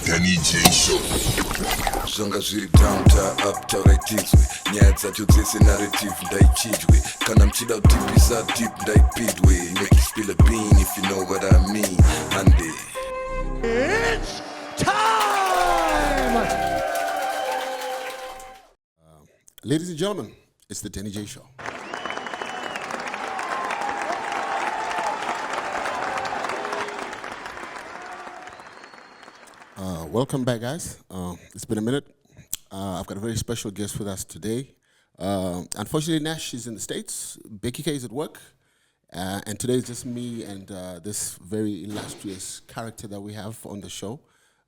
Denny J Show. Zvanga zviri downtown up tauraidzwe nyaya dzacho dzese narrative ndaichidwe kana mchida kutipisa deep ndaipidwe make you spill a bean if you know what I mean hande It's time! Ladies and gentlemen, it's the Denny J Show. Welcome back, guys. It's been a minute. I've got a very special guest with us today. Unfortunately, Nash is in the States. Becky K is at work. And today it's just me and this very illustrious character that we have on the show.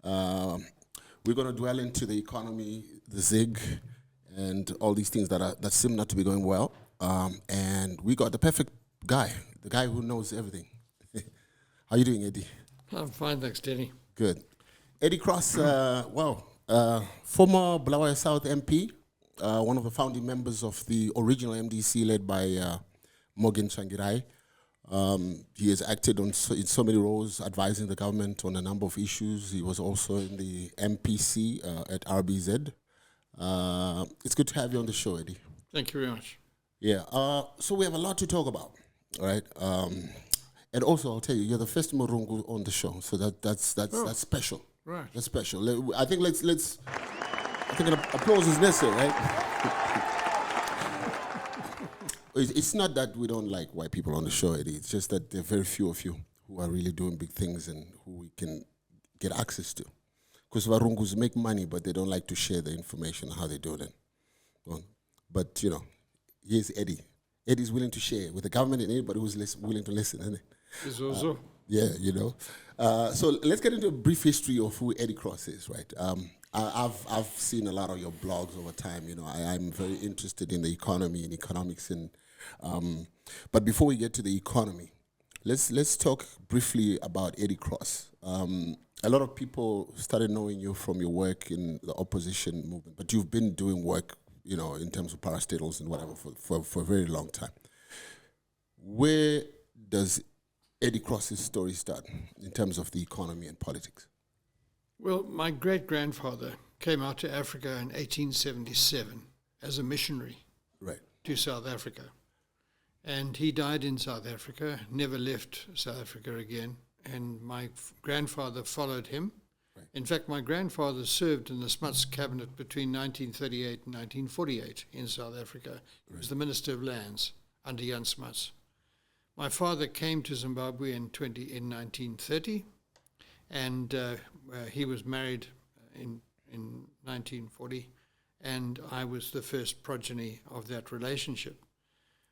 We're going to dwell into the economy, the ZiG, and all these things that seem not to be going well. And we got the perfect guy, the guy who knows everything. How you doing, Eddie? I'm fine, thanks, Denny. Good. Eddie Cross, former Bulawayo South MP, one of the founding members of the original MDC led by Morgan Tsvangirai. He has acted in so many roles, advising the government on a number of issues. He was also in the MPC at RBZ. It's good to have you on the show, Eddie. Thank you very much. Yeah, so we have a lot to talk about, right? And also, I'll tell you, you're the first Murungu on the show, so that's special. Right. That's special. I think I think an applause is necessary, right? It's not that we don't like white people on the show, Eddie. It's just that there are very few of you who are really doing big things and who we can get access to. Because Varungus make money, but they don't like to share the information on how they do it. But, you know, here's Eddie. Eddie's willing to share with the government and anybody who's willing to listen, isn't it? Is also. Yeah, you know. So let's get into a brief history of who Eddie Cross is, right? I've seen a lot of your blogs over time. You know, I'm very interested in the economy and economics, and but before we get to the economy, let's talk briefly about Eddie Cross. A lot of people started knowing you from your work in the opposition movement, but you've been doing work, you know, in terms of parastatals and whatever for a very long time. Where does Eddie Cross's story start in terms of the economy and politics? Well, my great-grandfather came out to Africa in 1877 as a missionary to South Africa. And he died in South Africa, never left South Africa again. And my grandfather followed him. Right. In fact, my grandfather served in the Smuts cabinet between 1938 and 1948 in South Africa. He was the Minister of Lands under Jan Smuts. My father came to Zimbabwe in 1930, and he was married in 1940, and I was the first progeny of that relationship.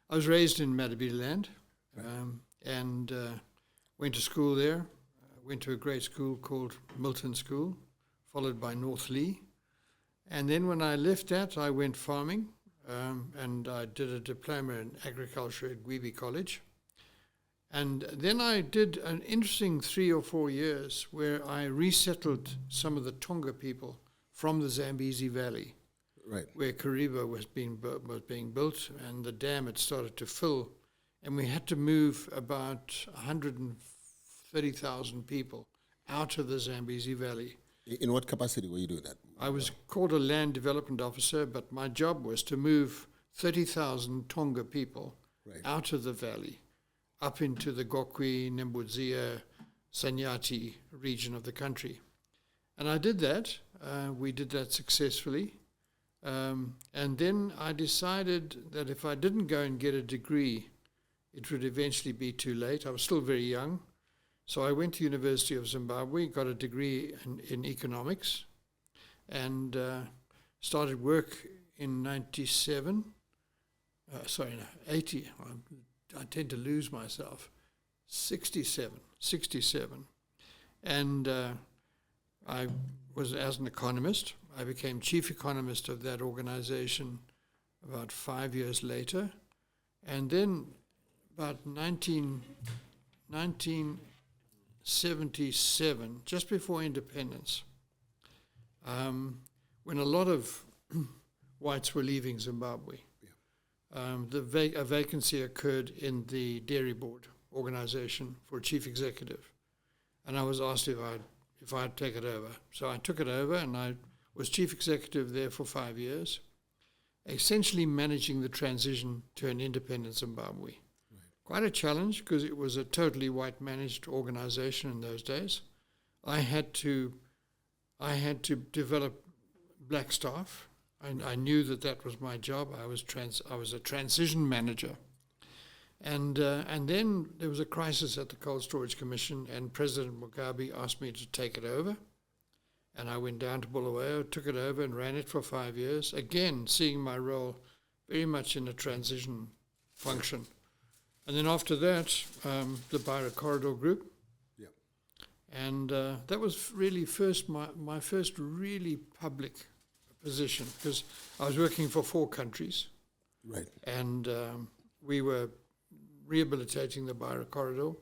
I was raised in Matabeleland, and went to school there. Went to a great school called Milton School, followed by North Lee. And then when I left that, I went farming, and I did a diploma in agriculture at Gwibi College. And then I did an interesting 3 or 4 years where I resettled some of the Tonga people from the Zambezi Valley, where Kariba was being built, and the dam had started to fill, and we had to move about 130,000 people out of the Zambezi Valley. In what capacity were you doing that? I was called a land development officer, but my job was to move 30,000 Tonga people out of the valley, up into the Gokwe, Nembudzia, Sanyati region of the country. And I did that. We did that successfully. And then I decided that if I didn't go and get a degree, it would eventually be too late. I was still very young. So I went to University of Zimbabwe, got a degree in economics, and started work in 80. I tend to lose myself. 67. And I was, as an economist, I became chief economist of that organization about 5 years later. And then about 1977, just before independence, when a lot of whites were leaving Zimbabwe, a vacancy occurred in the Dairy Board organization for a chief executive. And I was asked if I'd take it over. So I took it over, and I was chief executive there for 5 years, essentially managing the transition to an independent Zimbabwe. Right. Quite a challenge, because it was a totally white-managed organization in those days. I had to develop black staff. I knew that was my job. I was a transition manager. And then there was a crisis at the Cold Storage Commission, and President Mugabe asked me to take it over. And I went down to Bulawayo, took it over, and ran it for 5 years, again seeing my role very much in a transition function. And then after that, the Beira Corridor Group. Yeah. And that was really my first really public position, because I was working for 4 countries. Right. And we were rehabilitating the Beira Corridor.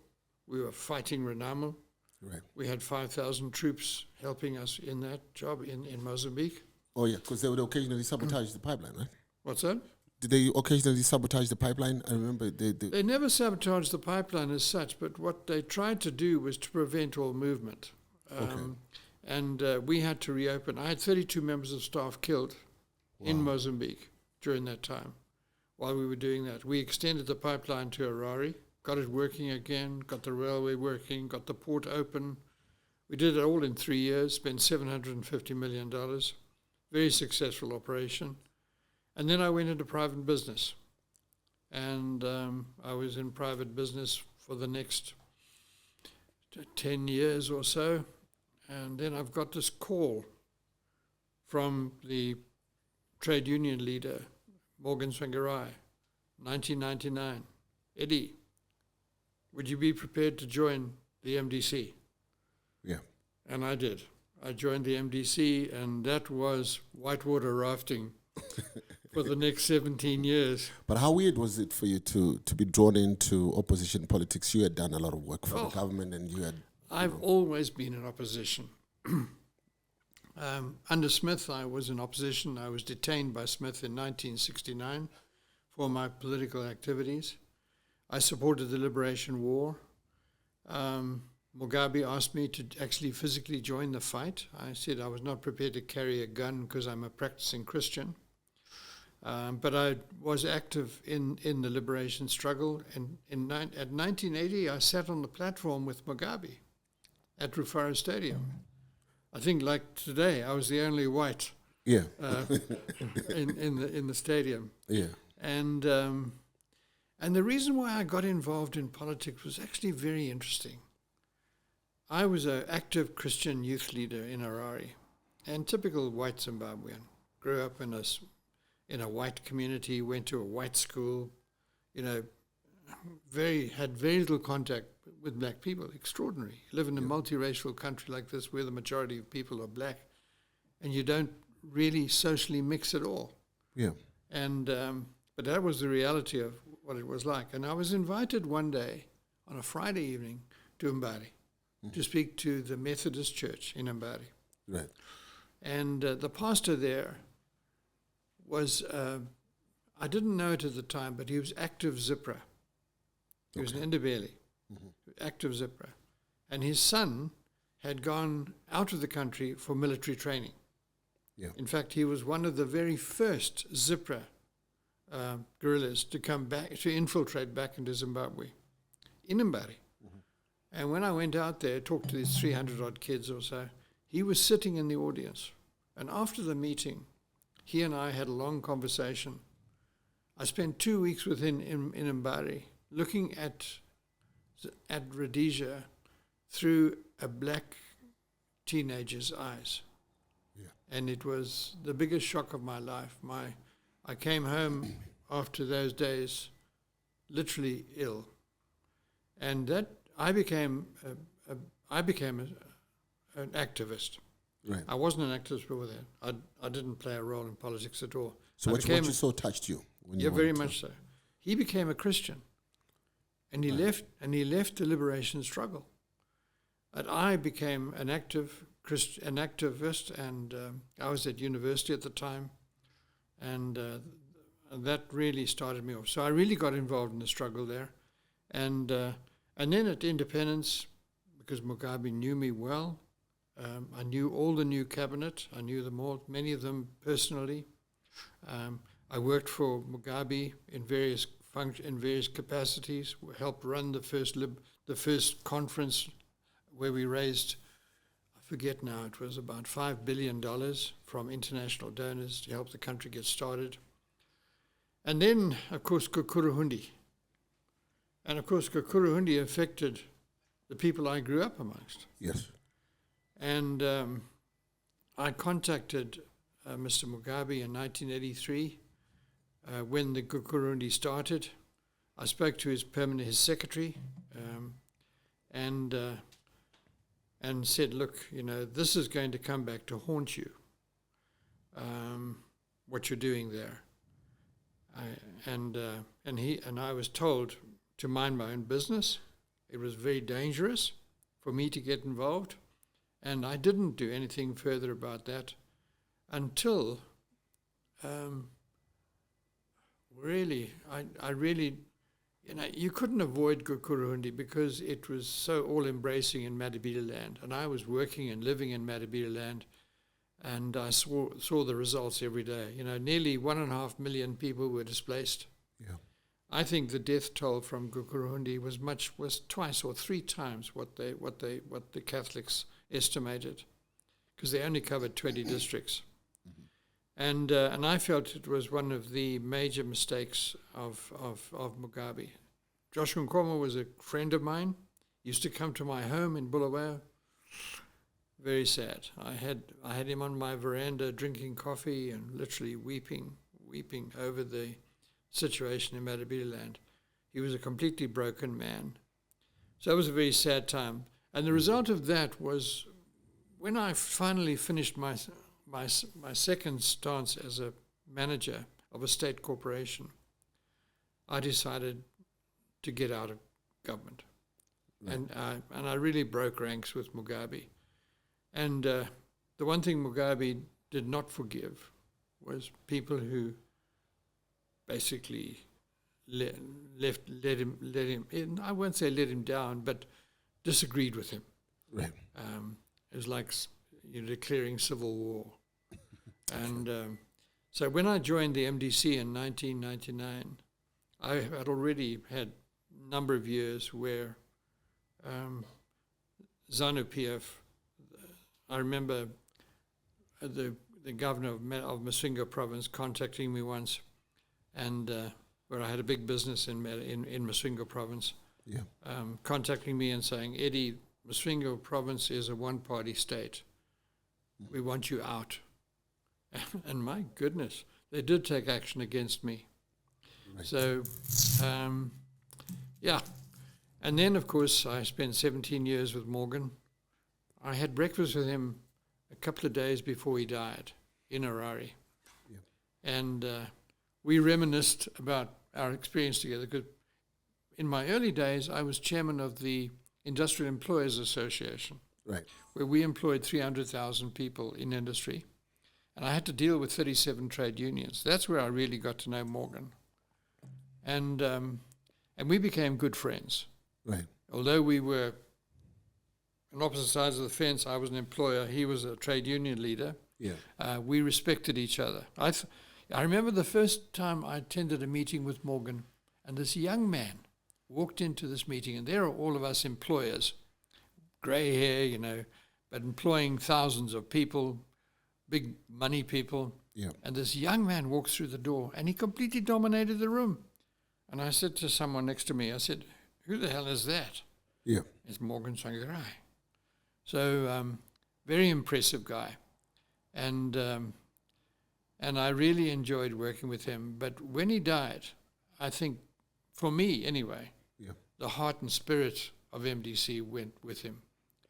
We were fighting Renamo. Right. We had 5,000 troops helping us in that job in Mozambique. Oh, yeah, because they would occasionally sabotage the pipeline, right? What's that? Did they occasionally sabotage the pipeline? I remember they never sabotaged the pipeline as such, but what they tried to do was to prevent all movement. And we had to reopen. I had 32 members of staff killed in Mozambique during that time. While we were doing that, we extended the pipeline to Harare, got it working again, got the railway working, got the port open. We did it all in 3 years, spent $750 million. Very successful operation. And then I went into private business. And I was in private business for the next 10 years or so. And then I've got this call from the trade union leader, Morgan Tsvangirai, 1999. Eddie, would you be prepared to join the MDC? Yeah. And I did. I joined the MDC, and that was whitewater rafting for the next 17 years. But how weird was it for you to be drawn into opposition politics? You had done a lot of work for the government, and you had... I've always been in opposition. Under Smith, I was in opposition. I was detained by Smith in 1969 for my political activities. I supported the Liberation War. Mugabe asked me to actually physically join the fight. I said I was not prepared to carry a gun because I'm a practicing Christian. But I was active in the liberation struggle. And at 1980, I sat on the platform with Mugabe at Rufaro Stadium. I think, like today, I was the only white in the stadium. Yeah. And the reason why I got involved in politics was actually very interesting. I was an active Christian youth leader in Harare, and typical white Zimbabwean. Grew up in a white community, went to a white school, had very little contact with black people. Extraordinary. You live in a multiracial country like this where the majority of people are black, and you don't really socially mix at all. Yeah. And but that was the reality of what it was like. And I was invited one day on a Friday evening to Mbari to speak to the Methodist Church in Mbari. Right. And the pastor there was, I didn't know it at the time, but he was active Zipra. He was an Ndebele, active Zipra. And his son had gone out of the country for military training. Yeah. In fact, he was one of the very first Zipra guerrillas to come back, to infiltrate back into Zimbabwe, in Mbari. And when I went out there, talked to these 300-odd kids or so, he was sitting in the audience. And after the meeting, he and I had a long conversation. I spent 2 weeks with him in Mbari, looking at Rhodesia through a black teenager's eyes. Yeah. And it was the biggest shock of my life. I came home after those days literally ill. And that I became an activist. Right. I wasn't an activist before that. I didn't play a role in politics at all. So what you saw touched you? Yeah, very much so. He became a Christian, and he left the liberation struggle. And I became an activist, and I was at university at the time, and that really started me off. So I really got involved in the struggle there, and then at independence, because Mugabe knew me well, I knew all the new cabinet. I knew them all, many of them personally. I worked for Mugabe in various capacities. Helped run the first conference where we raised, I forget now, it was about $5 billion from international donors to help the country get started. And then, of course, Kukuruhundi. And of course, Kukuruhundi affected the people I grew up amongst. Yes. And I contacted Mr. Mugabe in 1983 when the Kukuruhundi started. I spoke to his secretary, and said, "Look, this is going to come back to haunt you. What you're doing there." And I was told to mind my own business. It was very dangerous for me to get involved, and I didn't do anything further about that until I really, you couldn't avoid Kukuruhundi because it was so all-embracing in Madibila-land, and I was working and living in Madibila-land, and I saw the results every day. Nearly 1.5 million people were displaced. Yeah. I think the death toll from Kukuruhundi was twice or three times what the Catholics estimated, because they only covered 20 districts. And I felt it was one of the major mistakes of Mugabe. Joshua Nkomo was a friend of mine. Used to come to my home in Bulawayo. Very sad. I had him on my veranda drinking coffee and literally weeping over the situation in Madibila-land. He was a completely broken man. So it was a very sad time. And the result of that was when I finally finished my second stance as a manager of a state corporation, I decided to get out of government. Right. And I really broke ranks with Mugabe. And the one thing Mugabe did not forgive was people who basically let him, I won't say let him down, but disagreed with him. Right. It was like declaring civil war. And so when I joined the MDC in 1999, I had already had a number of years where ZANU-PF, I remember the governor of Masvingo province contacting me once, and where I had a big business in Masvingo province, contacting me and saying, "Eddie, Masvingo province is a one-party state. We want you out." And my goodness, they did take action against me. Right. So, And then, of course, I spent 17 years with Morgan. I had breakfast with him a couple of days before he died in Harare. Yeah. And we reminisced about our experience together, because in my early days, I was chairman of the Industrial Employers Association, right, where we employed 300,000 people in industry. And I had to deal with 37 trade unions. That's where I really got to know Morgan. And we became good friends. Right. Although we were on opposite sides of the fence, I was an employer, he was a trade union leader. Yeah. We respected each other. I remember the first time I attended a meeting with Morgan, and this young man walked into this meeting, and there are all of us employers, grey hair, but employing thousands of people, big money people. Yeah. And this young man walks through the door, and he completely dominated the room. And I said to someone next to me, I said, "Who the hell is that?" Yeah. It's Morgan Tsvangirai. So very impressive guy. And I really enjoyed working with him. But when he died, I think, for me anyway, the heart and spirit of MDC went with him.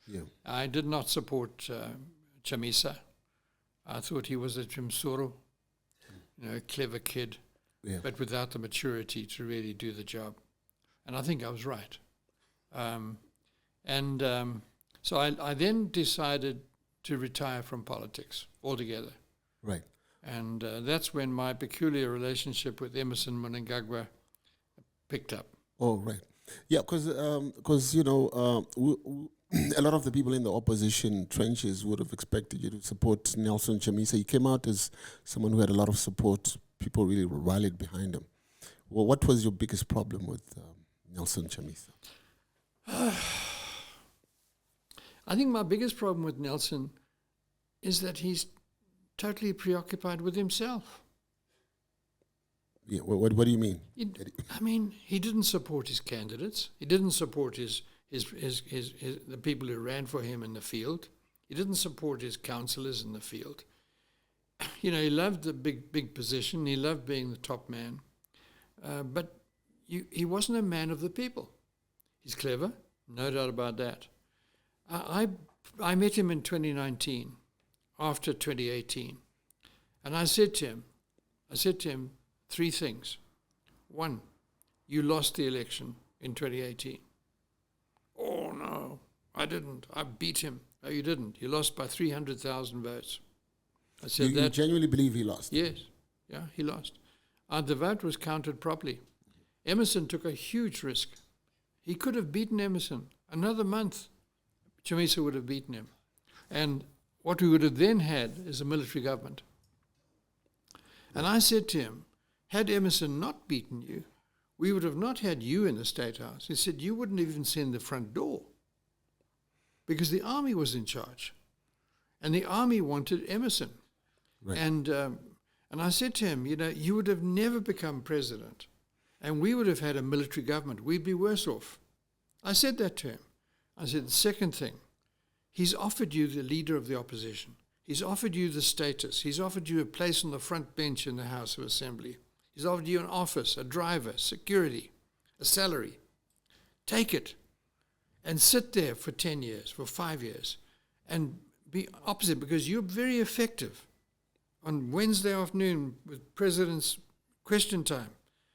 Yeah. I did not support Chamisa. I thought he was a Jimsoro, a clever kid, but without the maturity to really do the job. And I think I was right. So I then decided to retire from politics altogether. Right. And that's when my peculiar relationship with Emerson Mnangagwa picked up. Oh, right. Yeah, because a lot of the people in the opposition trenches would have expected you to support Nelson Chamisa. He came out as someone who had a lot of support. People really rallied behind him. Well, what was your biggest problem with Nelson Chamisa? I think my biggest problem with Nelson is that he's totally preoccupied with himself. Yeah, what do you mean? He didn't support his candidates. He didn't support the people who ran for him in the field. He didn't support his councillors in the field. He loved the big position. He loved being the top man. But he wasn't a man of the people. He's clever, no doubt about that. I met him in 2019, after 2018. And I said to him, three things. One, you lost the election in 2018. Oh, no, I didn't. I beat him. No, you didn't. You lost by 300,000 votes. I said you genuinely believe he lost? Yes. Yeah, he lost. The vote was counted properly. Emerson took a huge risk. He could have beaten Emerson. Another month, Chamisa would have beaten him. And what we would have then had is a military government. And I said to him, had Emerson not beaten you, we would have not had you in the State House. He said, you wouldn't even send the front door because the army was in charge. And the army wanted Emerson. Right. And I said to him, you would have never become president and we would have had a military government. We'd be worse off. I said that to him. I said, the second thing, he's offered you the leader of the opposition. He's offered you the status. He's offered you a place on the front bench in the House of Assembly. He's offered you an office, a driver, security, a salary. Take it and sit there for 10 years, for 5 years, and be opposite because you're very effective. On Wednesday afternoon with President's Question Time,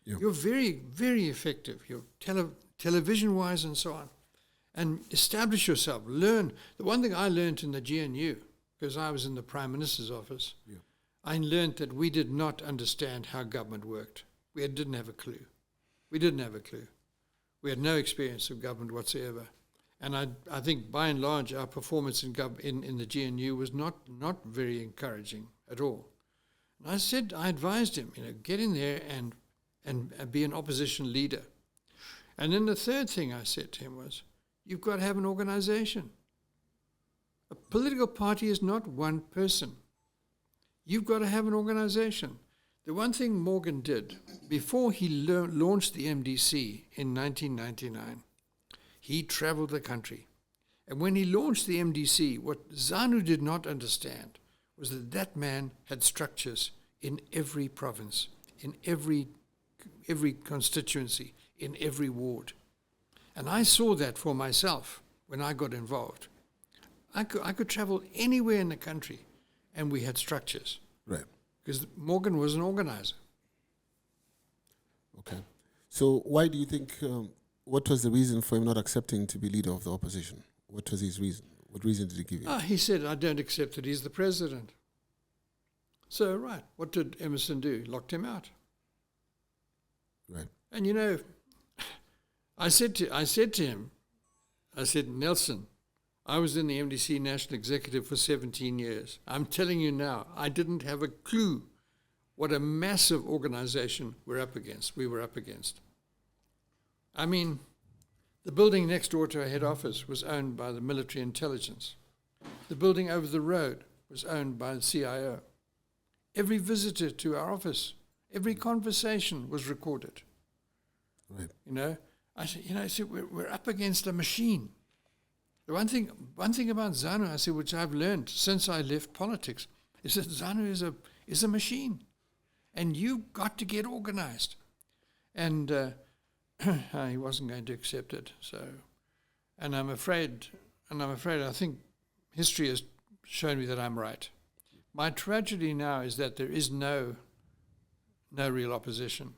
you're very, very effective. You're television-wise and so on. And establish yourself. Learn. The one thing I learned in the GNU, because I was in the Prime Minister's office, I learned that we did not understand how government worked. We didn't have a clue. We didn't have a clue. We had no experience of government whatsoever. And I think, by and large, our performance in the GNU was not very encouraging at all. And I advised him, get in there and be an opposition leader. And then the third thing I said to him was, you've got to have an organization. A political party is not one person. You've got to have an organization. The one thing Morgan did, before he launched the MDC in 1999, he traveled the country. And when he launched the MDC, what ZANU did not understand was that man had structures in every province, in every constituency, in every ward. And I saw that for myself when I got involved. I could travel anywhere in the country, and we had structures. Right. Because Morgan was an organizer. Okay. So why do you think, what was the reason for him not accepting to be leader of the opposition? What was his reason? What reason did he give you? He said, I don't accept that he's the president. So, right, what did Emerson do? Locked him out. Right. And I said to him, Nelson, I was in the MDC National Executive for 17 years. I'm telling you now, I didn't have a clue what a massive organization we were up against. I mean, the building next door to our head office was owned by the military intelligence. The building over the road was owned by the CIO. Every visitor to our office, every conversation was recorded. Right. I said, we're up against a machine. The one thing about ZANU, I said, which I've learned since I left politics, is that ZANU is a machine, and you've got to get organized. And he wasn't going to accept it. So, and I'm afraid, I think history has shown me that I'm right. My tragedy now is that there is no real opposition.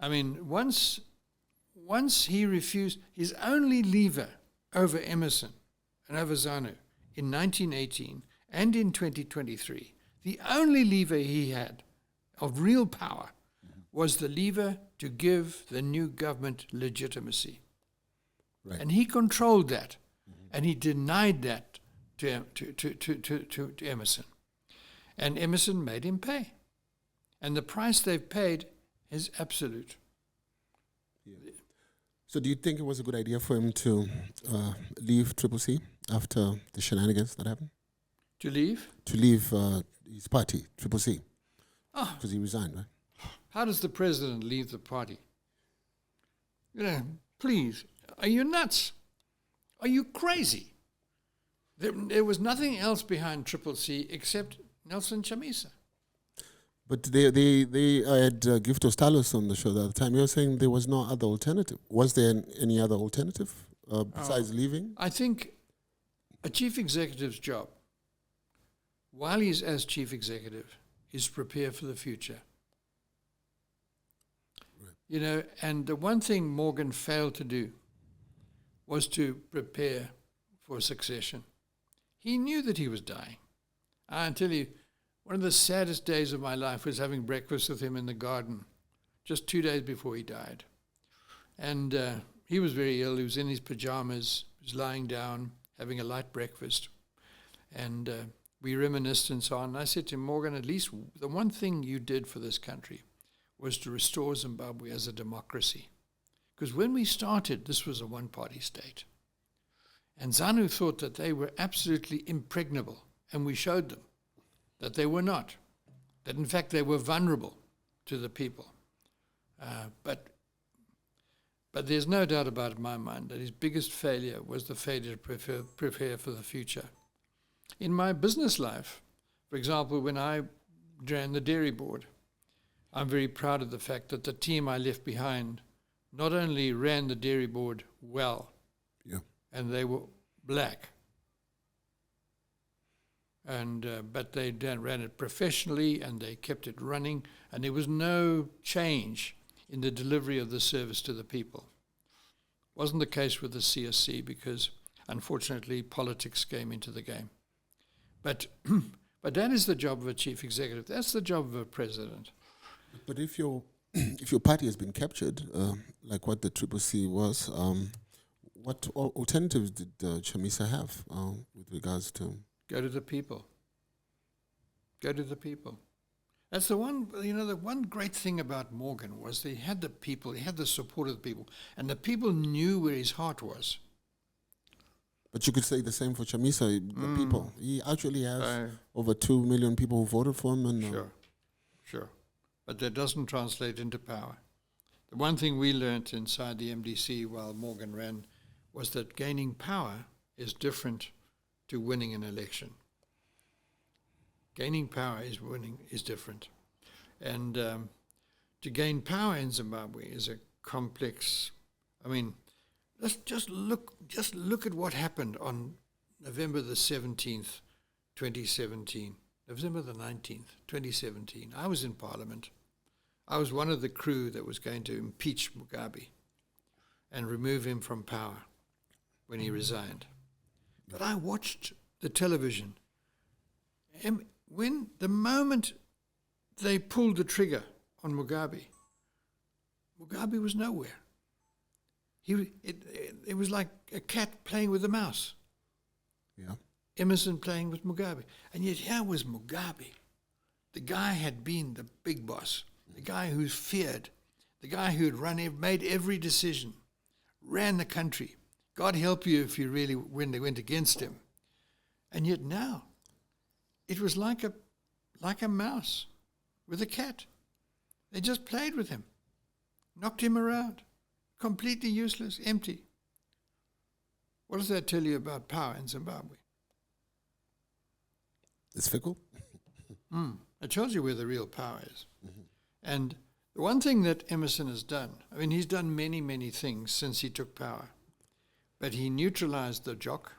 I mean, once he refused, his only lever over Emerson and over ZANU in 1918 and in 2023, the only lever he had of real power was the lever to give the new government legitimacy. Right. And he controlled that. Mm-hmm. And he denied that to Emerson. And Emerson made him pay. And the price they've paid is absolute. Yeah. So do you think it was a good idea for him to leave CCC after the shenanigans that happened? To leave? To leave his party, CCC. Because he resigned, right? How does the president leave the party? Please, are you nuts? Are you crazy? There was nothing else behind CCC except Nelson Chamisa. But they had Gift Ostalos on the show the other time. You were saying there was no other alternative. Was there any other alternative besides leaving? I think a chief executive's job, while he's as chief executive, is to prepare for the future. Right. And the one thing Morgan failed to do was to prepare for succession. He knew that he was dying. I tell you, one of the saddest days of my life was having breakfast with him in the garden, just 2 days before he died. And he was very ill. He was in his pajamas. He was lying down, having a light breakfast. And we reminisced and so on. And I said to him, Morgan, at least the one thing you did for this country was to restore Zimbabwe as a democracy. Because when we started, this was a one-party state. And ZANU thought that they were absolutely impregnable. And we showed them that they were not. That, in fact, they were vulnerable to the people. But there's no doubt about it in my mind that his biggest failure was the failure to prepare for the future. In my business life, for example, when I ran the dairy board, I'm very proud of the fact that the team I left behind not only ran the dairy board well, and they were black, but they ran it professionally and they kept it running, and there was no change in the delivery of the service to the people. Wasn't the case with the CSC because, unfortunately, politics came into the game. But that is the job of a chief executive. That's the job of a president. But if your party has been captured, like what the CCC was, what alternatives did Chamisa have with regards to? Go to the people. Go to the people. That's the one, the one great thing about Morgan was that he had the people, he had the support of the people, and the people knew where his heart was. But you could say the same for Chamisa, the people. He actually has over 2 million people who voted for him. And Sure. But that doesn't translate into power. The one thing we learnt inside the MDC while Morgan ran was that gaining power is different to winning an election. Gaining power is different. And to gain power in Zimbabwe is a complex, let's just look at what happened on November the 17th, 2017. November the 19th, 2017. I was in Parliament. I was one of the crew that was going to impeach Mugabe and remove him from power when he resigned. But I watched the television. And the moment they pulled the trigger on Mugabe was nowhere. It was like a cat playing with a mouse. Yeah. Emerson playing with Mugabe. And yet here was Mugabe. The guy had been the big boss, the guy who's feared, the guy who had made every decision, ran the country. God help you if you really went against him. And yet now, it was like a mouse with a cat. They just played with him, knocked him around, completely useless, empty. What does that tell you about power in Zimbabwe? It's fickle. It tells you where the real power is. Mm-hmm. And the one thing that Emerson has done, he's done many, many things since he took power, but he neutralized the jock.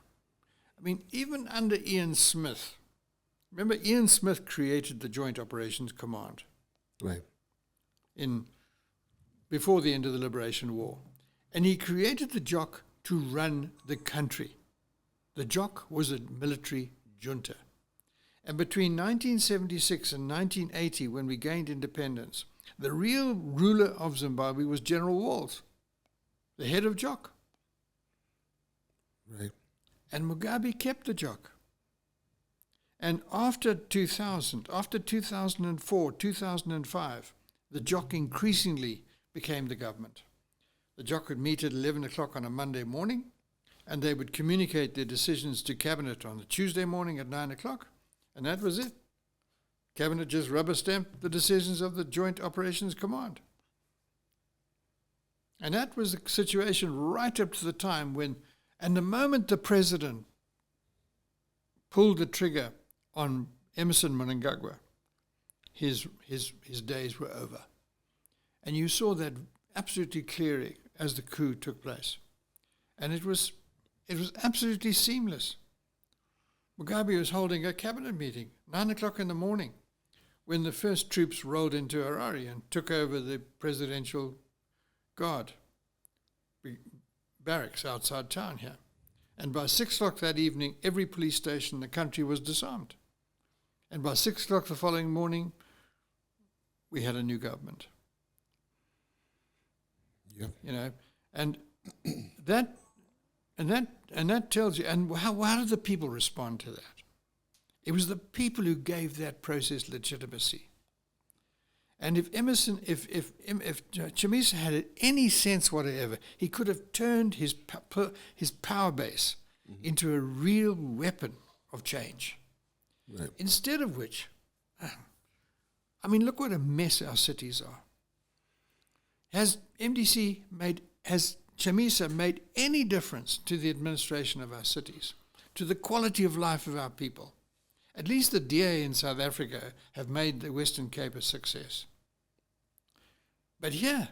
Even under Ian Smith, remember Ian Smith created the Joint Operations Command. Right. Before the end of the Liberation War. And he created the jock to run the country. The jock was a military junta. And between 1976 and 1980, when we gained independence, the real ruler of Zimbabwe was General Walls, the head of JOC. Right. And Mugabe kept the jock. And after 2000, after 2004, 2005, the jock increasingly became the government. The jock would meet at 11 o'clock on a Monday morning, and they would communicate their decisions to Cabinet on the Tuesday morning at 9 o'clock, and that was it. Cabinet just rubber-stamped the decisions of the Joint Operations Command. And that was the situation right up to the time when, and the moment the president pulled the trigger on Emerson Mnangagwa, his days were over. And you saw that absolutely clearly as the coup took place. And it was absolutely seamless. Mugabe was holding a cabinet meeting, 9 o'clock in the morning, when the first troops rolled into Harare and took over the presidential guard barracks outside town here. And by 6 o'clock that evening, every police station in the country was disarmed. And by 6 o'clock the following morning, we had a new government. Yep. You know, and that tells you. And how did the people respond to that? It was the people who gave that process legitimacy. And if Chamisa had any sense whatever, he could have turned his power base into a real weapon of change. Right. Instead of which, I mean, look what a mess our cities are. Has Chamisa made any difference to the administration of our cities, to the quality of life of our people? At least the DA in South Africa have made the Western Cape a success. But here,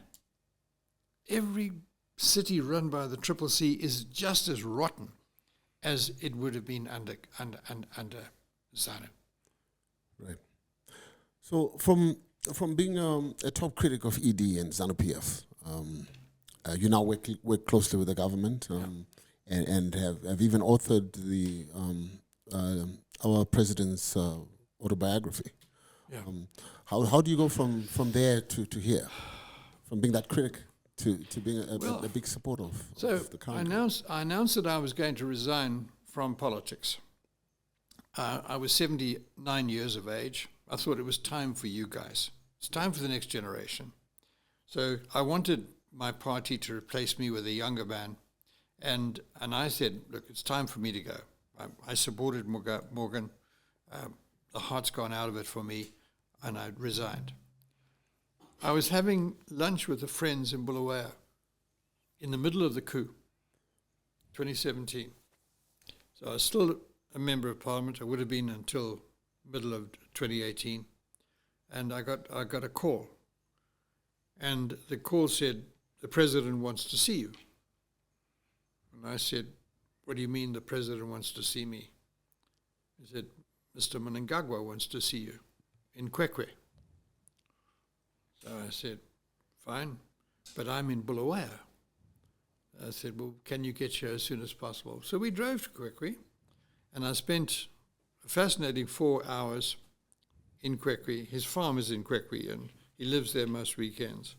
every city run by the CCC is just as rotten as it would have been under ZANU. Right. So from being a top critic of ED and ZANU-PF, you now work closely with the government and have even authored our president's autobiography. Yeah. How do you go from there to here, from being that critic to being a big supporter of the current? I announced that I was going to resign from politics. I was 79 years of age. I thought it was time for you guys. It's time for the next generation. So I wanted my party to replace me with a younger man. And I said, look, it's time for me to go. I supported Morgan. The heart's gone out of it for me, and I resigned. I was having lunch with the friends in Bulawayo in the middle of the coup, 2017. So I was still a member of parliament. I would have been until middle of 2018. And I got a call. And the call said, the president wants to see you. And I said, what do you mean the president wants to see me? He said, Mr. Mnangagwa wants to see you in Kwekwe. So I said, fine, but I'm in Bulawayo. I said, well, can you get here as soon as possible? So we drove to Kwekwe, and I spent a fascinating 4 hours in Kwekwe. His farm is in Kwekwe, and he lives there most weekends.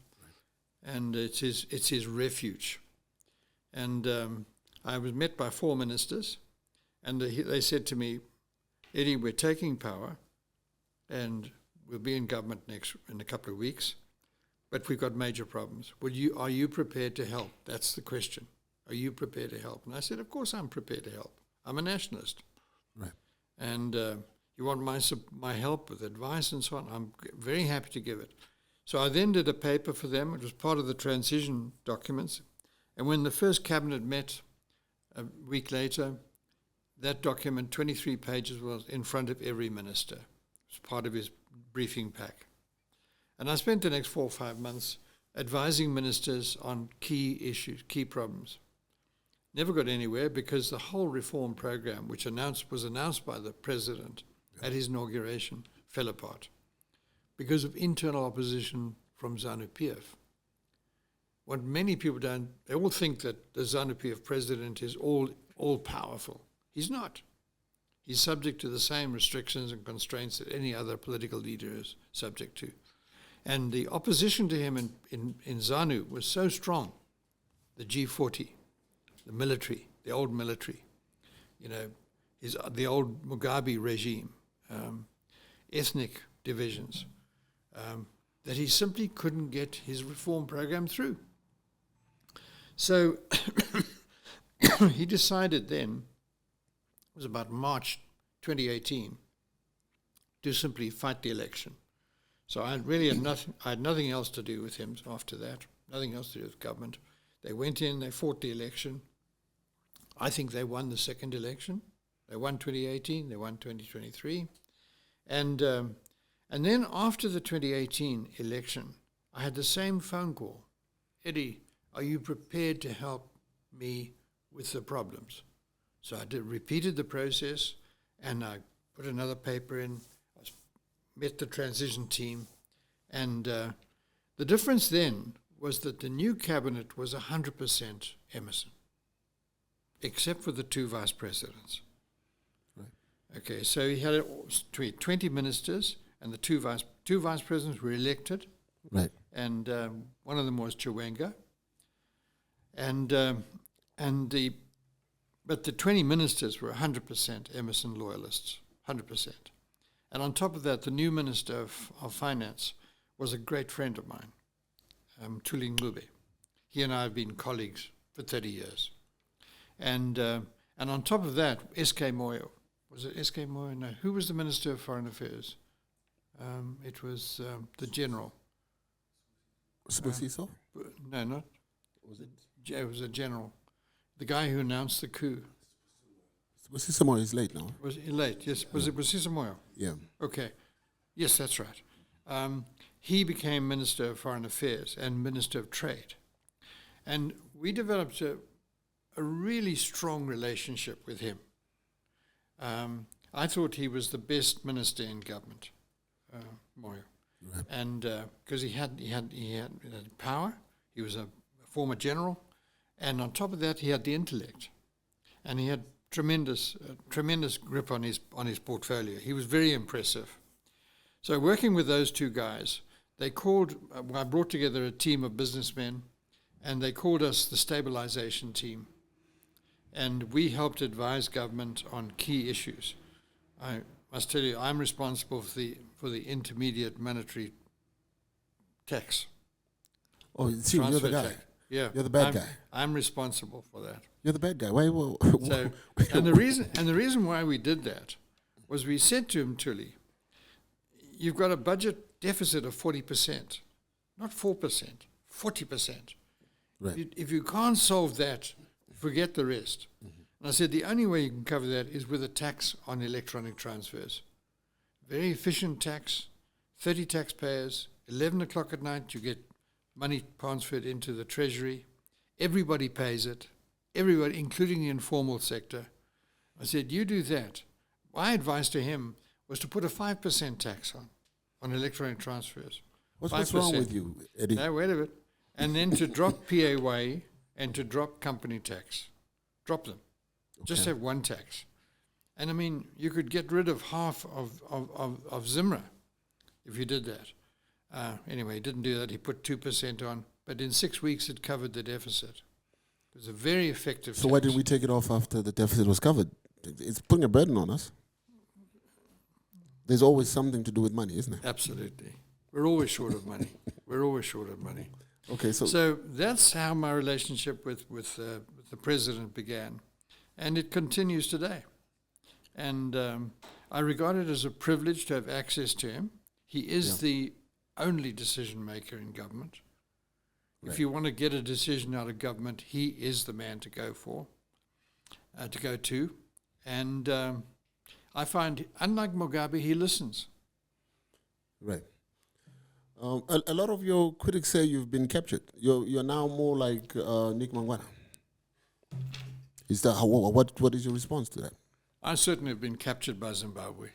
And it's his refuge. And I was met by 4 ministers, and they said to me, Eddie, we're taking power, and we'll be in government in a couple of weeks, but we've got major problems. Are you prepared to help? That's the question. Are you prepared to help? And I said, of course I'm prepared to help. I'm a nationalist. Right. And you want my help with advice and so on? I'm very happy to give it. So I then did a paper for them. It was part of the transition documents. And when the first cabinet met a week later, that document, 23 pages, was in front of every minister. It was part of his briefing pack. And I spent the next 4 or 5 months advising ministers on key issues, key problems. Never got anywhere because the whole reform program, which was announced by the president at his inauguration, fell apart because of internal opposition from ZANU-PF. What many people don't, they all think that the ZANU-PF president is all powerful. He's not. He's subject to the same restrictions and constraints that any other political leader is subject to. And the opposition to him in ZANU was so strong, the G40, the military, the old military, the old Mugabe regime, ethnic divisions, that he simply couldn't get his reform program through. So he decided then, it was about March 2018, to simply fight the election. So I had nothing else to do with him after that, nothing else to do with government. They went in, they fought the election. I think they won the second election. They won 2018, they won 2023. And then after the 2018 election, I had the same phone call. Eddie, are you prepared to help me with the problems? So I repeated the process, and I put another paper in. I met the transition team. And the difference then was that the new cabinet was 100% Emerson, except for the two vice presidents. Right. Okay, so he had 20 ministers, and the two vice presidents were elected. Right. And one of them was Chiwenga. But the 20 ministers were 100% Emerson loyalists, 100%. And on top of that, the new Minister of Finance was a great friend of mine, Tuli Ngube. He and I have been colleagues for 30 years. And on top of that, S.K. Moyo. Was it S.K. Moyo? No. Who was the Minister of Foreign Affairs? It was the general. Sibusiso? No, not. Was it? It was a general. The guy who announced the coup. Sibusiso Moyo is late now. Was he late? Yes. Was it Sibusiso Moyo? Yeah. Okay. Yes, that's right. He became Minister of Foreign Affairs and Minister of Trade. And we developed a really strong relationship with him. I thought he was the best minister in government, Moyo. Right. And because he had power, he was a former general, and on top of that, he had the intellect, and he had tremendous grip on his portfolio. He was very impressive. So working with those two guys, they called. I brought together a team of businessmen, and they called us the stabilization team, and we helped advise government on key issues. I must tell you, I'm responsible for the intermediate monetary tax. Oh, see, you're the guy. Tax. Yeah, you're the bad guy. I'm responsible for that. You're the bad guy. Why? So, and the reason why we did that was we said to him, Tuli, you've got a budget deficit of 40%, not 4%, 40%. Right. If you can't solve that, forget the rest. Mm-hmm. And I said the only way you can cover that is with a tax on electronic transfers. Very efficient tax, 30 taxpayers, 11 o'clock at night, you get money transferred into the treasury. Everybody pays it, everybody, including the informal sector. I said, you do that. My advice to him was to put a 5% tax on electronic transfers. What's wrong with you, Eddie? No, wait a bit. And then to drop PAYE and to drop company tax. Drop them. Okay. Just have one tax. And I mean, you could get rid of half of Zimra if you did that. Anyway, he didn't do that. He put 2% on. But in 6 weeks, it covered the deficit. It was a very effective tax. Why did we take it off after the deficit was covered? It's putting a burden on us. There's always something to do with money, isn't it? Absolutely. We're always short of money. We're always short of money. Okay, so that's how my relationship with the president began. And it continues today. And I regard it as a privilege to have access to him. He is the only decision maker in government. Right. If you want to get a decision out of government, he is the man to go to. And I find, unlike Mugabe, he listens. Right. A lot of your critics say you've been captured. You're now more like Nick Mangwana. Is that what is your response to that? I certainly have been captured by Zimbabwe.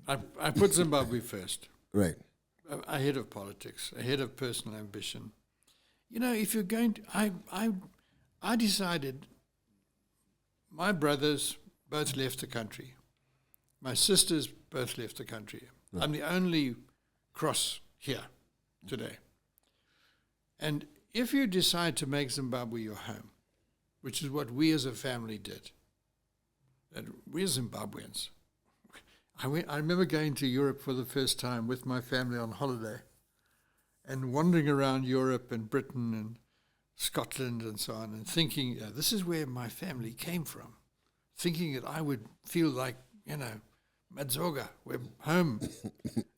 I put Zimbabwe first. Right. Ahead of politics, ahead of personal ambition. You know, if you're going to, I decided my brothers both left the country. My sisters both left the country. Right. I'm the only cross here today. And if you decide to make Zimbabwe your home, which is what we as a family did, that we're Zimbabweans. I remember going to Europe for the first time with my family on holiday and wandering around Europe and Britain and Scotland and so on and thinking, this is where my family came from, thinking that I would feel like, Madzoga, we're home.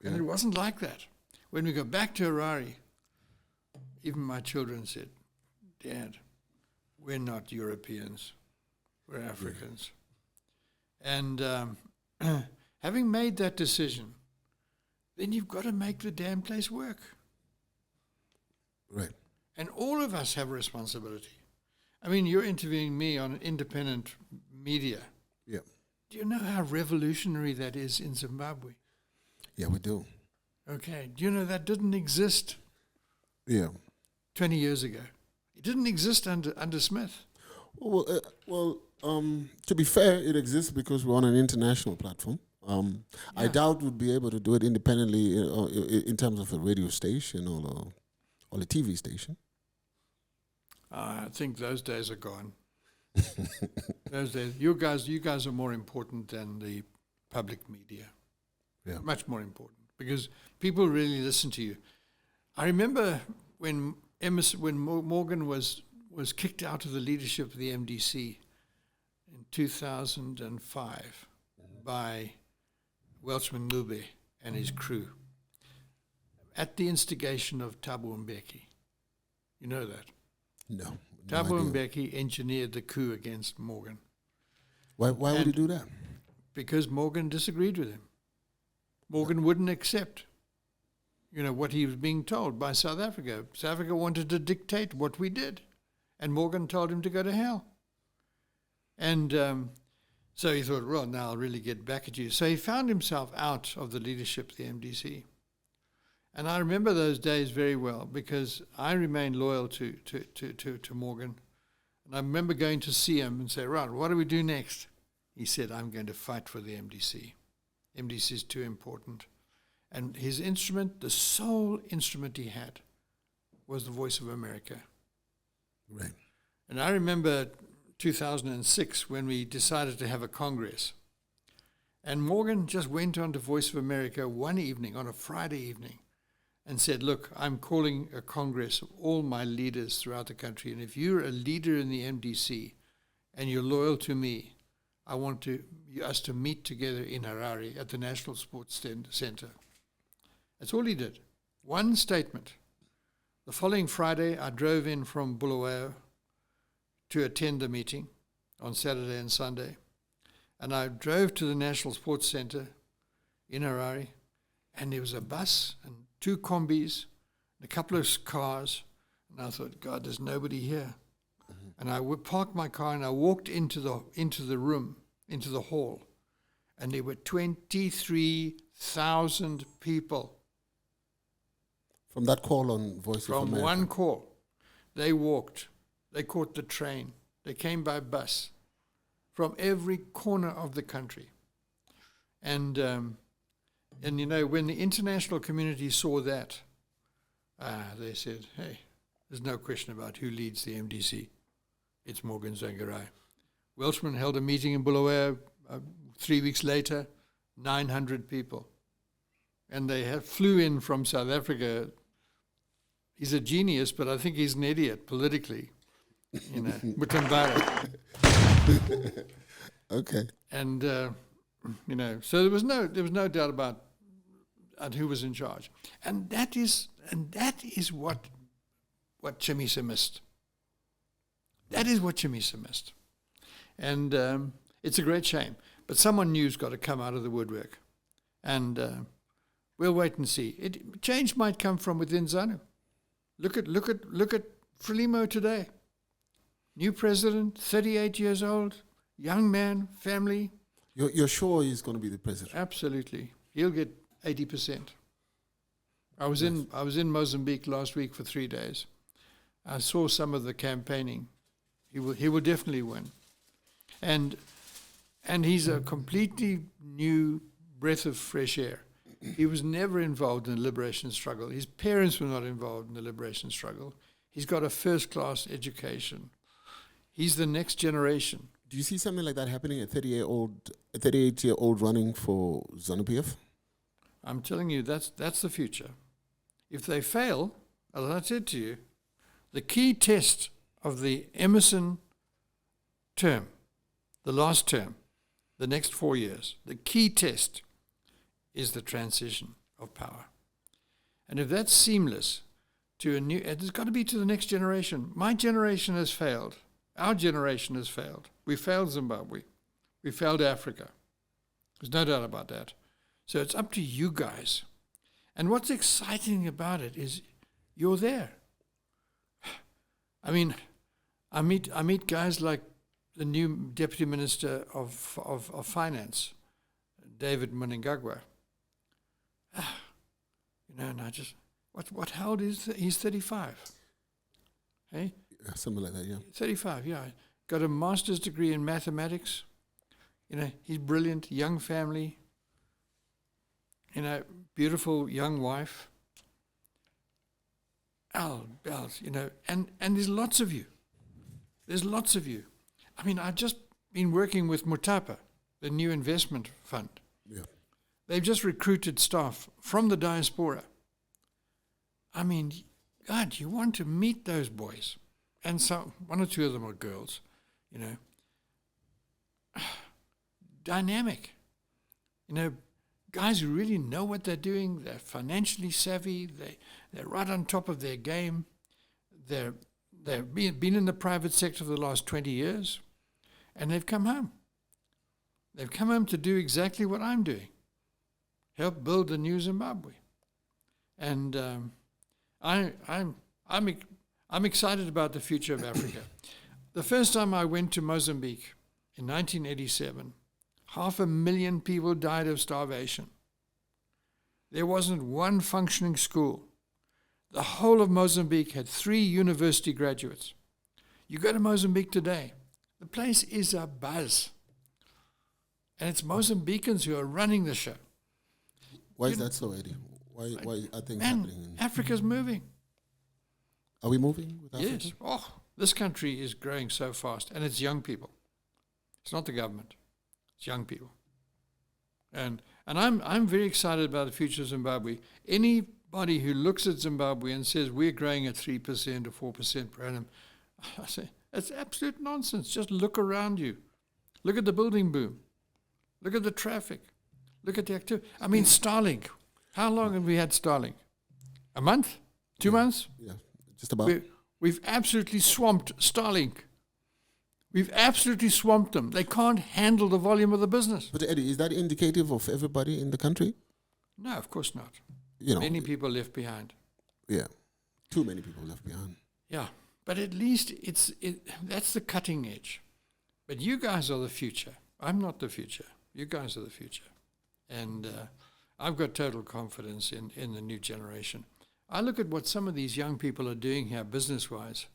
And it wasn't like that. When we got back to Harare, even my children said, Dad, we're not Europeans, we're Africans. And having made that decision, then you've got to make the damn place work. Right. And all of us have a responsibility. I mean, you're interviewing me on independent media. Yeah. Do you know how revolutionary that is in Zimbabwe? Yeah, we do. Okay. Do you know that didn't exist 20 years ago? It didn't exist under Smith. Well, to be fair, it exists because we're on an international platform. I doubt we'd be able to do it independently in terms of a radio station or a TV station. I think those days are gone. Those days, you guys are more important than the public media. Yeah. Much more important because people really listen to you. I remember when Morgan was kicked out of the leadership of the MDC in 2005 by Welshman Ngube and his crew at the instigation of Thabo Mbeki. You know that? No. Thabo Mbeki engineered the coup against Morgan. Why would he do that? Because Morgan disagreed with him. Morgan wouldn't accept, what he was being told by South Africa. South Africa wanted to dictate what we did, and Morgan told him to go to hell. And so he thought, well, now I'll really get back at you. So he found himself out of the leadership of the MDC. And I remember those days very well because I remained loyal to Morgan. And I remember going to see him and say, right, what do we do next? He said, I'm going to fight for the MDC. MDC is too important. And his instrument, the sole instrument he had, was the Voice of America. Right. And I remember 2006 when we decided to have a Congress. And Morgan just went on to Voice of America one evening, on a Friday evening, and said, look, I'm calling a Congress of all my leaders throughout the country. And if you're a leader in the MDC and you're loyal to me, I want us to meet together in Harare at the National Sports Center. That's all he did. One statement. The following Friday, I drove in from Bulawayo to attend the meeting on Saturday and Sunday. And I drove to the National Sports Center in Harare, and there was a bus and 2 combis and a couple of cars. And I thought, God, there's nobody here. And I parked my car and I walked into the room, into the hall, and there were 23,000 people. From that call on Voice of America? From one call. They walked. They caught the train. They came by bus from every corner of the country. And when the international community saw that, they said, hey, there's no question about who leads the MDC. It's Morgan Tsvangirai. Welshman held a meeting in Bulawayo 3 weeks later, 900 people. And they flew in from South Africa. He's a genius, but I think he's an idiot politically. Mutambara. Okay. And so there was no doubt about who was in charge, and that is what Chamisa missed. That is what Chamisa missed, and it's a great shame. But someone new's got to come out of the woodwork, and we'll wait and see. Change might come from within ZANU. Look at Frelimo today. New president, 38 years old, young man, family. You're sure he's going to be the president? Absolutely. He'll get 80%. I was in Mozambique last week for 3 days. I saw some of the campaigning. He will definitely win. And he's a completely new breath of fresh air. He was never involved in the liberation struggle. His parents were not involved in the liberation struggle. He's got a first-class education. He's the next generation. Do you see something like that happening? A 38-year-old running for ZANU-PF? I'm telling you, that's the future. If they fail, as I said to you, the key test of the Emerson term, the last term, the next 4 years, the key test is the transition of power. And if that's seamless to a new, it's got to be to the next generation. My generation has failed. Our generation has failed. We failed Zimbabwe. We failed Africa. There's no doubt about that. So it's up to you guys. And what's exciting about it is you're there. I mean, I meet guys like the new Deputy Minister of Finance, David Mnangagwa. And I just, how old is he? He's 35. Hey? Yeah, something like that, yeah. 35, yeah. Got a master's degree in mathematics. He's brilliant, young family. Beautiful young wife. And there's lots of you. There's lots of you. I mean, I've just been working with Mutapa, the new investment fund. Yeah. They've just recruited staff from the diaspora. I mean, God, you want to meet those boys. And so one or two of them are girls, Dynamic. Guys who really know what they're doing. They're financially savvy. They're right on top of their game. They've been in the private sector for the last 20 years, and they've come home. They've come home to do exactly what I'm doing, help build the new Zimbabwe. And I'm excited about the future of Africa. The first time I went to Mozambique in 1987, 500,000 people died of starvation. There wasn't one functioning school. The whole of Mozambique had 3 university graduates. You go to Mozambique today, the place is a buzz. And it's Mozambicans who are running the show. Why is that so, Eddie? Why are things happening? Africa's moving. Are we moving with Africa? Yes. Oh, this country is growing so fast, and it's young people. It's not the government. It's young people. And I'm very excited about the future of Zimbabwe. Anybody who looks at Zimbabwe and says we're growing at 3% or 4% per annum, I say, it's absolute nonsense. Just look around you. Look at the building boom. Look at the traffic. Look at the activity. I mean, Starlink. How long have we had Starlink? A month? 2 months? Yeah, just about. We've absolutely swamped Starlink. We've absolutely swamped them. They can't handle the volume of the business. But Eddie, is that indicative of everybody in the country? No, of course not. Many people left behind. Yeah, too many people left behind. Yeah, but at least that's the cutting edge. But you guys are the future. I'm not the future. You guys are the future. And I've got total confidence in the new generation. I look at what some of these young people are doing here business-wise.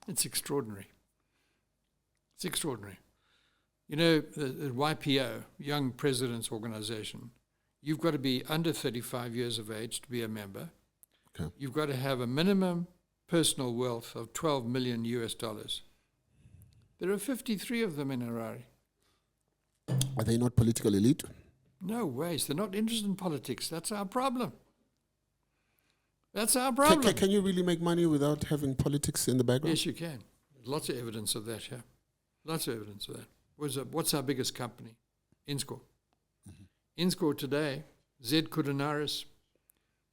It's extraordinary. It's extraordinary. The YPO, Young Presidents Organization, you've got to be under 35 years of age to be a member. Okay. You've got to have a minimum personal wealth of $12 million US. There are 53 of them in Harare. Are they not political elite? No ways. They're not interested in politics. That's our problem. That's our problem. Can you really make money without having politics in the background? Yes, you can. There's lots of evidence of that, yeah. Lots of evidence of that. What's our biggest company? Inscore. Mm-hmm. Inscore today, Z Kudinaris.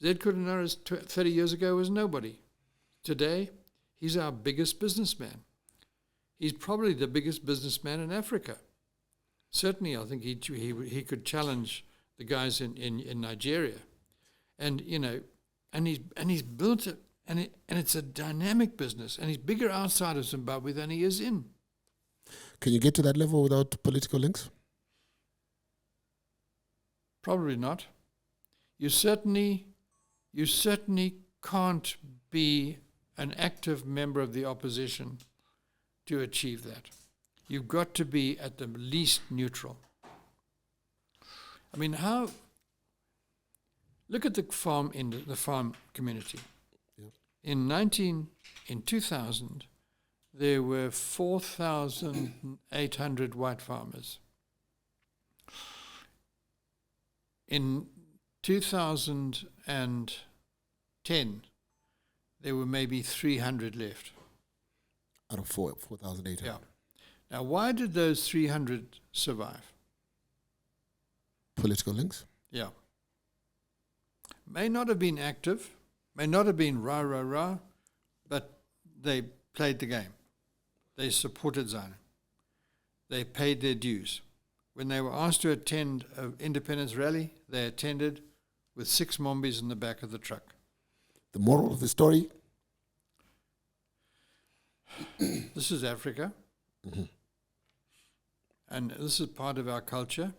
Z Kudinaris 30 years ago was nobody. Today, he's our biggest businessman. He's probably the biggest businessman in Africa. Certainly, I think he could challenge the guys in Nigeria. And, and he's built it, and it's a dynamic business, and he's bigger outside of Zimbabwe than he is in. Can you get to that level without political links? Probably not. You certainly can't be an active member of the opposition to achieve that. You've got to be at the least neutral. I mean, look at the farm community. Yep. In 2000, there were 4,800 white farmers. In 2010, there were maybe 300 left. Out of 4,800. Yeah. Now, why did those 300 survive? Political links? Yeah. May not have been active, may not have been rah, but they played the game. They supported ZANU. They paid their dues. When they were asked to attend an independence rally, they attended with 6 Mombies in the back of the truck. The moral of the story? This is Africa. Mm-hmm. And this is part of our culture.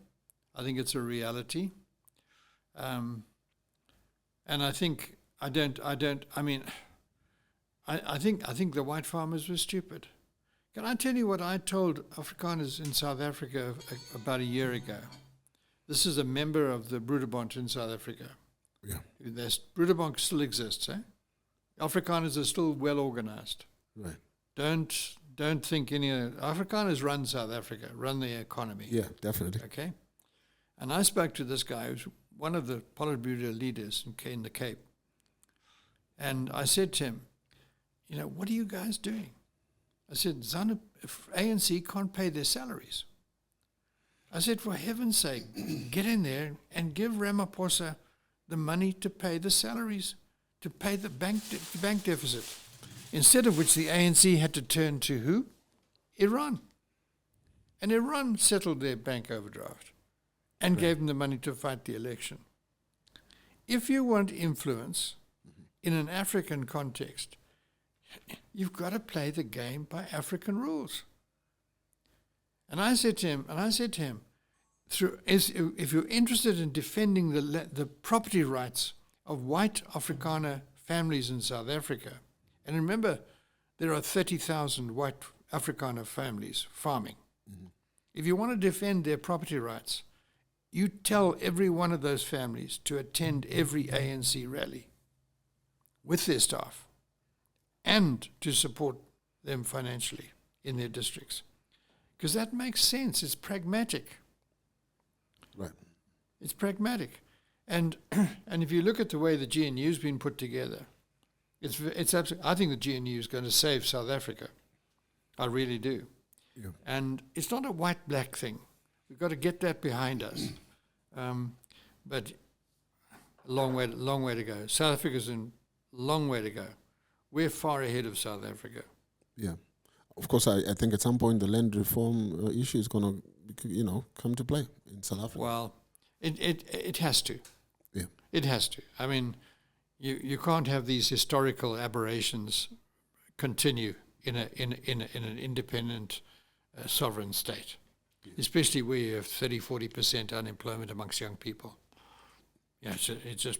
I think it's a reality. And I think I think the white farmers were stupid. Can I tell you what I told Afrikaners in South Africa about a year ago? This is a member of the Broederbond in South Africa. Yeah. Broederbond still exists, eh? Afrikaners are still well organized. Right. Don't think any of Afrikaners run South Africa, run the economy. Yeah, definitely. Okay? And I spoke to this guy who's one of the Politburo leaders in the Cape. And I said to him, what are you guys doing? I said, ANC can't pay their salaries. I said, for heaven's sake, get in there and give Ramaphosa the money to pay the salaries, to pay the bank deficit. Instead of which the ANC had to turn to who? Iran. And Iran settled their bank overdraft and gave them the money to fight the election. If you want influence in an African context, you've got to play the game by African rules. And I said to him, if you're interested in defending the property rights of white Afrikaner families in South Africa, and remember, there are 30,000 white Afrikaner families farming. Mm-hmm. If you want to defend their property rights, you tell every one of those families to attend every ANC rally with their staff and to support them financially in their districts. Because that makes sense. It's pragmatic. Right. It's pragmatic. And if you look at the way the GNU's been put together, it's absolutely, I think the GNU is going to save South Africa. I really do. Yeah. And it's not a white-black thing. We've got to get that behind us. But a long way to go. South Africa's in a long way to go. We're far ahead of South Africa. Yeah. Of course, I think at some point the land reform issue is going to, come to play in South Africa. Well, it has to. Yeah. It has to. I mean, you can't have these historical aberrations continue in an independent sovereign state, especially where you have 30-40% unemployment amongst young people. Yeah, it's just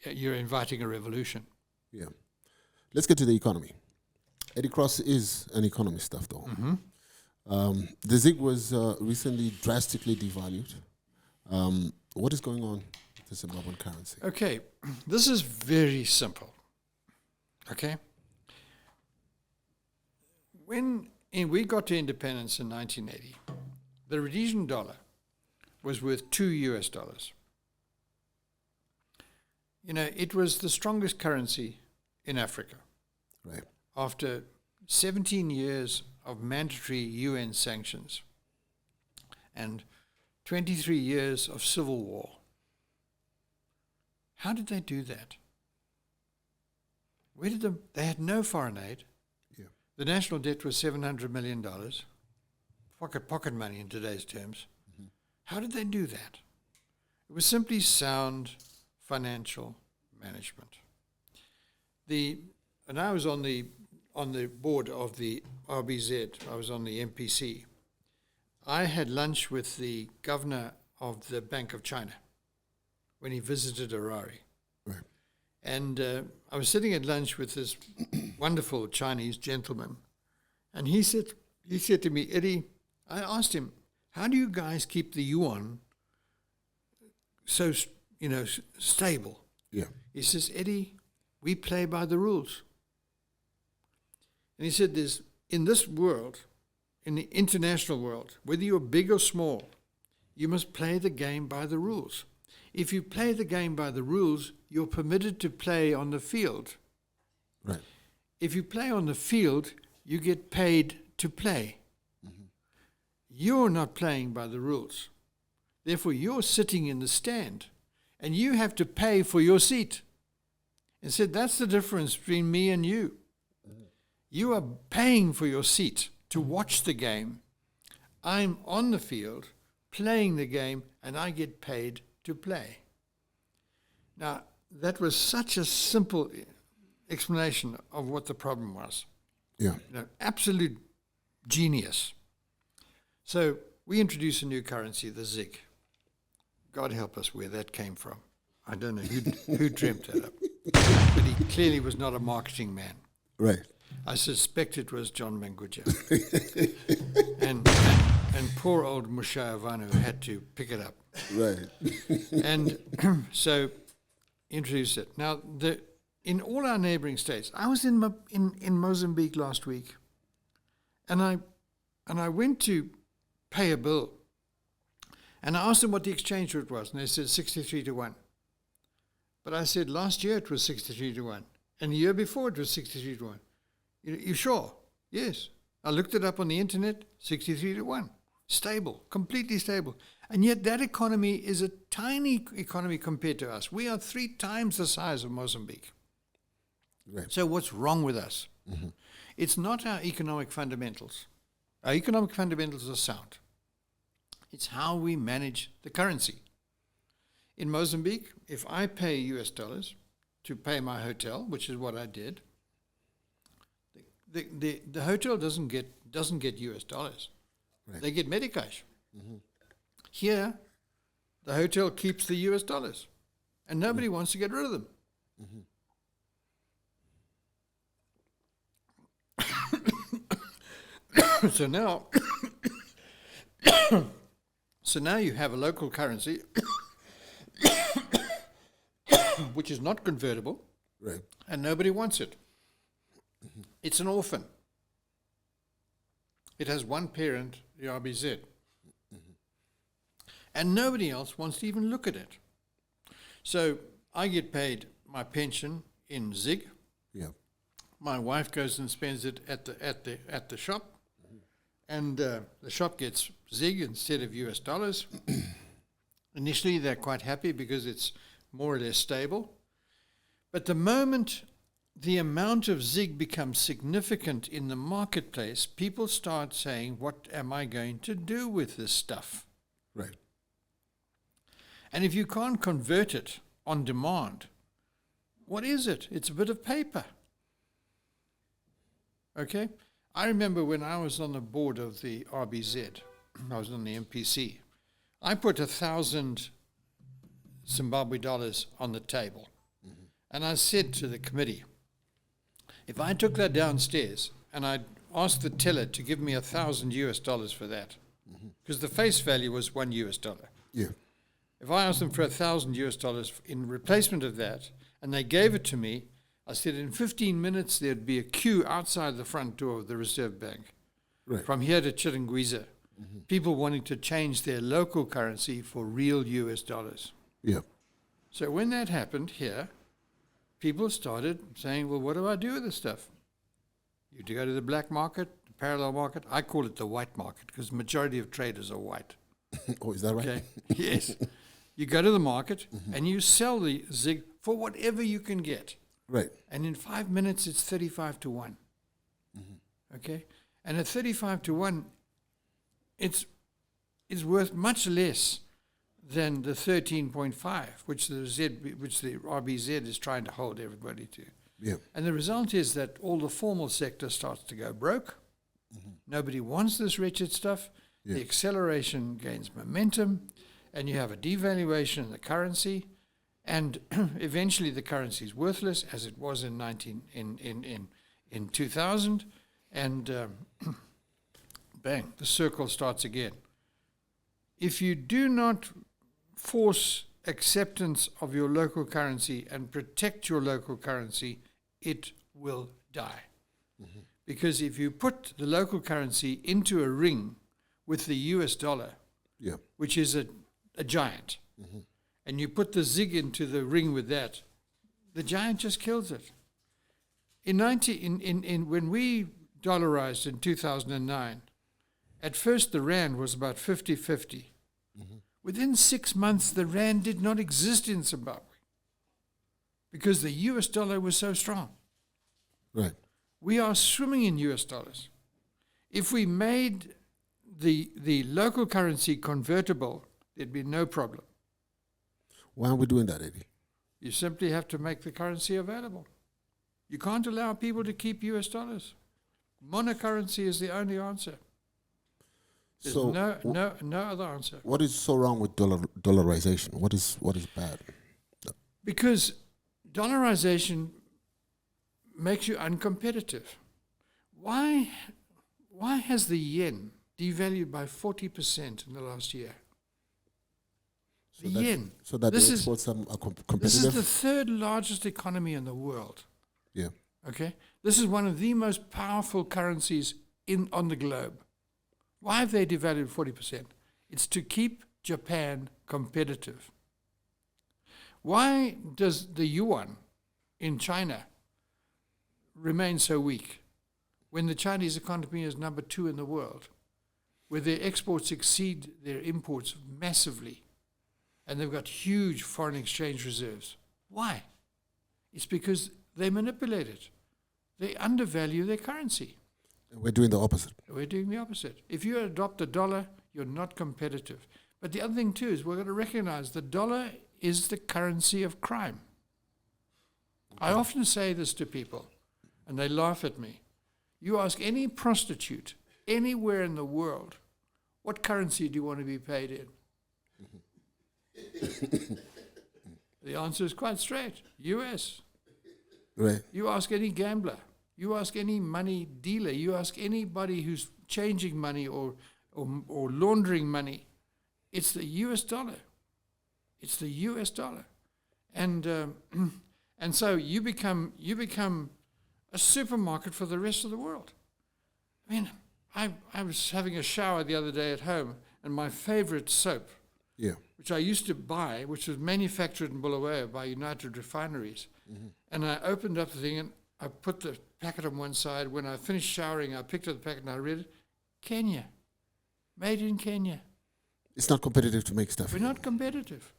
you're inviting a revolution. Yeah. Let's get to the economy. Eddie Cross is an economist stuff, though. Mm-hmm. The ZiG was recently drastically devalued. What is going on with the Zimbabwean currency? Okay, this is very simple. Okay? When we got to independence in 1980, the Rhodesian dollar was worth $2. It was the strongest currency in Africa. Right. After 17 years of mandatory UN sanctions and 23 years of civil war. How did they do that? They had no foreign aid. Yeah. The national debt was $700 million, pocket money in today's terms. Mm-hmm. How did they do that? It was simply sound financial management. And I was on the board of the RBZ. I was on the MPC. I had lunch with the governor of the Bank of China when he visited Harare. Right. And I was sitting at lunch with this wonderful Chinese gentleman, and he said to me, Eddie, I asked him, how do you guys keep the yuan so stable? Yeah. He says, Eddie, we play by the rules. And he said, there's in this world, in the international world, whether you're big or small, you must play the game by the rules. If you play the game by the rules, you're permitted to play on the field. Right. If you play on the field, you get paid to play. You're not playing by the rules. Therefore, you're sitting in the stand, and you have to pay for your seat. And said, that's the difference between me and you. You are paying for your seat to watch the game. I'm on the field, playing the game, and I get paid to play. Now, that was such a simple explanation of what the problem was. Yeah. Absolute genius. So we introduced a new currency, the ZiG. God help us where that came from. I don't know who dreamt that up. But he clearly was not a marketing man. Right. I suspect it was John Manguja. and poor old Mushayavanu had to pick it up. Right. And so introduced it. Now, in all our neighboring states, I was in Mozambique last week, and I went to pay a bill, and I asked them what the exchange rate was, and they said 63 to 1. But I said last year it was 63 to 1, and the year before it was 63 to 1. You sure? Yes. I looked it up on the internet, 63 to 1. Stable, completely stable. And yet that economy is a tiny economy compared to us. We are 3 times the size of Mozambique. Right. So what's wrong with us? Mm-hmm. It's not our economic fundamentals. Our economic fundamentals are sound. It's how we manage the currency. In Mozambique, if I pay US dollars to pay my hotel, which is what I did, the hotel doesn't get US dollars. Right. They get Medicash. Mm-hmm. Here, the hotel keeps the US dollars, and nobody wants to get rid of them. Mm-hmm. So now you have a local currency which is not convertible, right, and nobody wants it. Mm-hmm. It's an orphan. It has one parent, the RBZ. Mm-hmm. And nobody else wants to even look at it. So I get paid my pension in ZiG. Yeah. My wife goes and spends it at the shop, mm-hmm. and the shop gets ZiG instead of US dollars. Initially, they're quite happy because it's more or less stable. But the moment the amount of ZiG becomes significant in the marketplace, people start saying, what am I going to do with this stuff? Right. And if you can't convert it on demand, what is it? It's a bit of paper. Okay? I remember when I was on the board of the RBZ, I was on the MPC, I put 1,000 Zimbabwe dollars on the table. Mm-hmm. And I said to the committee, if I took that downstairs and I asked the teller to give me 1,000 US dollars for that, because the face value was $1 US. Yeah. If I asked them for 1,000 US dollars in replacement of that, and they gave it to me, I said in 15 minutes there'd be a queue outside the front door of the Reserve Bank, right, from here to Chirangwiza, mm-hmm. people wanting to change their local currency for real US dollars. Yeah. So when that happened here, people started saying, well, what do I do with this stuff? You go to the black market, the parallel market. I call it the white market because the majority of traders are white. Oh, is that right? Okay. Yes. You go to the market, mm-hmm. and you sell the ZiG for whatever you can get. Right. And in 5 minutes, it's 35 to 1. Mm-hmm. Okay? And at 35 to 1, it's worth much less than the 13.5, which the RBZ is trying to hold everybody to. Yeah. And the result is that all the formal sector starts to go broke. Mm-hmm. Nobody wants this wretched stuff. Yeah. The acceleration gains momentum, and you have a devaluation in the currency, and eventually the currency is worthless, as it was in 2000, and bang, the circle starts again. If you do not force acceptance of your local currency and protect your local currency, it will die. Mm-hmm. Because if you put the local currency into a ring with the US dollar, which is a giant, and you put the ZiG into the ring with that, the giant just kills it. When we dollarized in 2009, at first the rand was about 50-50. Within 6 months, the rand did not exist in Zimbabwe because the US dollar was so strong. Right. We are swimming in US dollars. If we made the local currency convertible, there'd be no problem. Why aren't we doing that, Eddie? You simply have to make the currency available. You can't allow people to keep US dollars. Monocurrency is the only answer. There's no other answer. What is so wrong with dollarization? What is bad? Because dollarization makes you uncompetitive. Why has the yen devalued by 40% in the last year? The yen. So that the exports are competitive? This is the third largest economy in the world. Yeah. Okay? This is one of the most powerful currencies on the globe. Why have they devalued 40%? It's to keep Japan competitive. Why does the yuan in China remain so weak when the Chinese economy is number 2 in the world, where their exports exceed their imports massively, and they've got huge foreign exchange reserves? Why? It's because they manipulate it. They undervalue their currency. We're doing the opposite. We're doing the opposite. If you adopt the dollar, you're not competitive. But the other thing too is we're going to recognize the dollar is the currency of crime. I often say this to people, and they laugh at me. You ask any prostitute anywhere in the world, what currency do you want to be paid in? The answer is quite straight, US. Right. You ask any gambler, you ask any money dealer, you ask anybody who's changing money or laundering money, it's the US dollar. It's the US dollar. And so you become a supermarket for the rest of the world. I mean, I was having a shower the other day at home, and my favorite soap, which I used to buy, which was manufactured in Bulawayo by United Refineries, and I opened up the thing and I put the packet on one side. When I finished showering, I picked up the packet and I read it. Kenya. Made in Kenya. It's not competitive to make stuff. We're not competitive.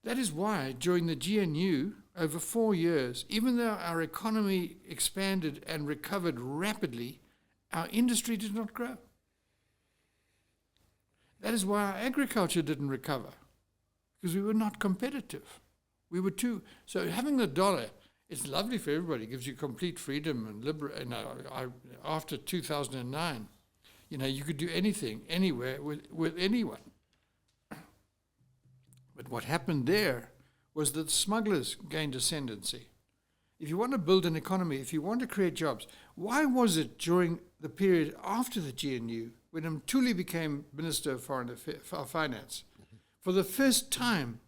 That is why during the GNU, over 4 years, even though our economy expanded and recovered rapidly, our industry did not grow. That is why our agriculture didn't recover, because we were not competitive. We were too. So having the dollar, it's lovely for everybody. It gives you complete freedom and after 2009, you could do anything, anywhere, with anyone. But what happened there was that smugglers gained ascendancy. If you want to build an economy, if you want to create jobs, why was it during the period after the GNU, when Mthuli became Minister of Foreign Finance, for the first time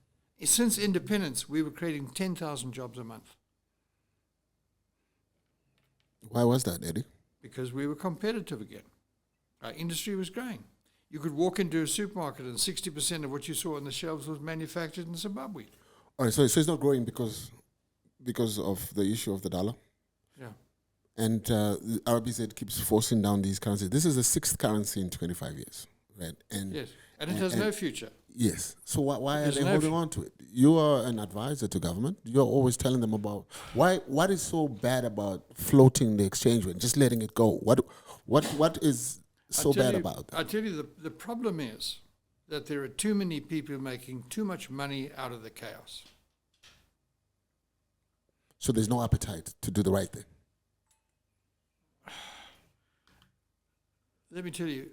since independence, we were creating 10,000 jobs a month? Why was that, Eddie? Because we were competitive again. Our industry was growing. You could walk into a supermarket and 60% of what you saw on the shelves was manufactured in Zimbabwe. All right, so it's not growing because of the issue of the dollar? Yeah. And the RBZ keeps forcing down these currencies. This is the 6th currency in 25 years, right? Yes, and it has no future. Yes. So why are they holding on to it? You are an advisor to government. You're always telling them about what is so bad about floating the exchange rate, just letting it go. What is so bad about that? I tell you, the problem is that there are too many people making too much money out of the chaos. So there's no appetite to do the right thing. Let me tell you,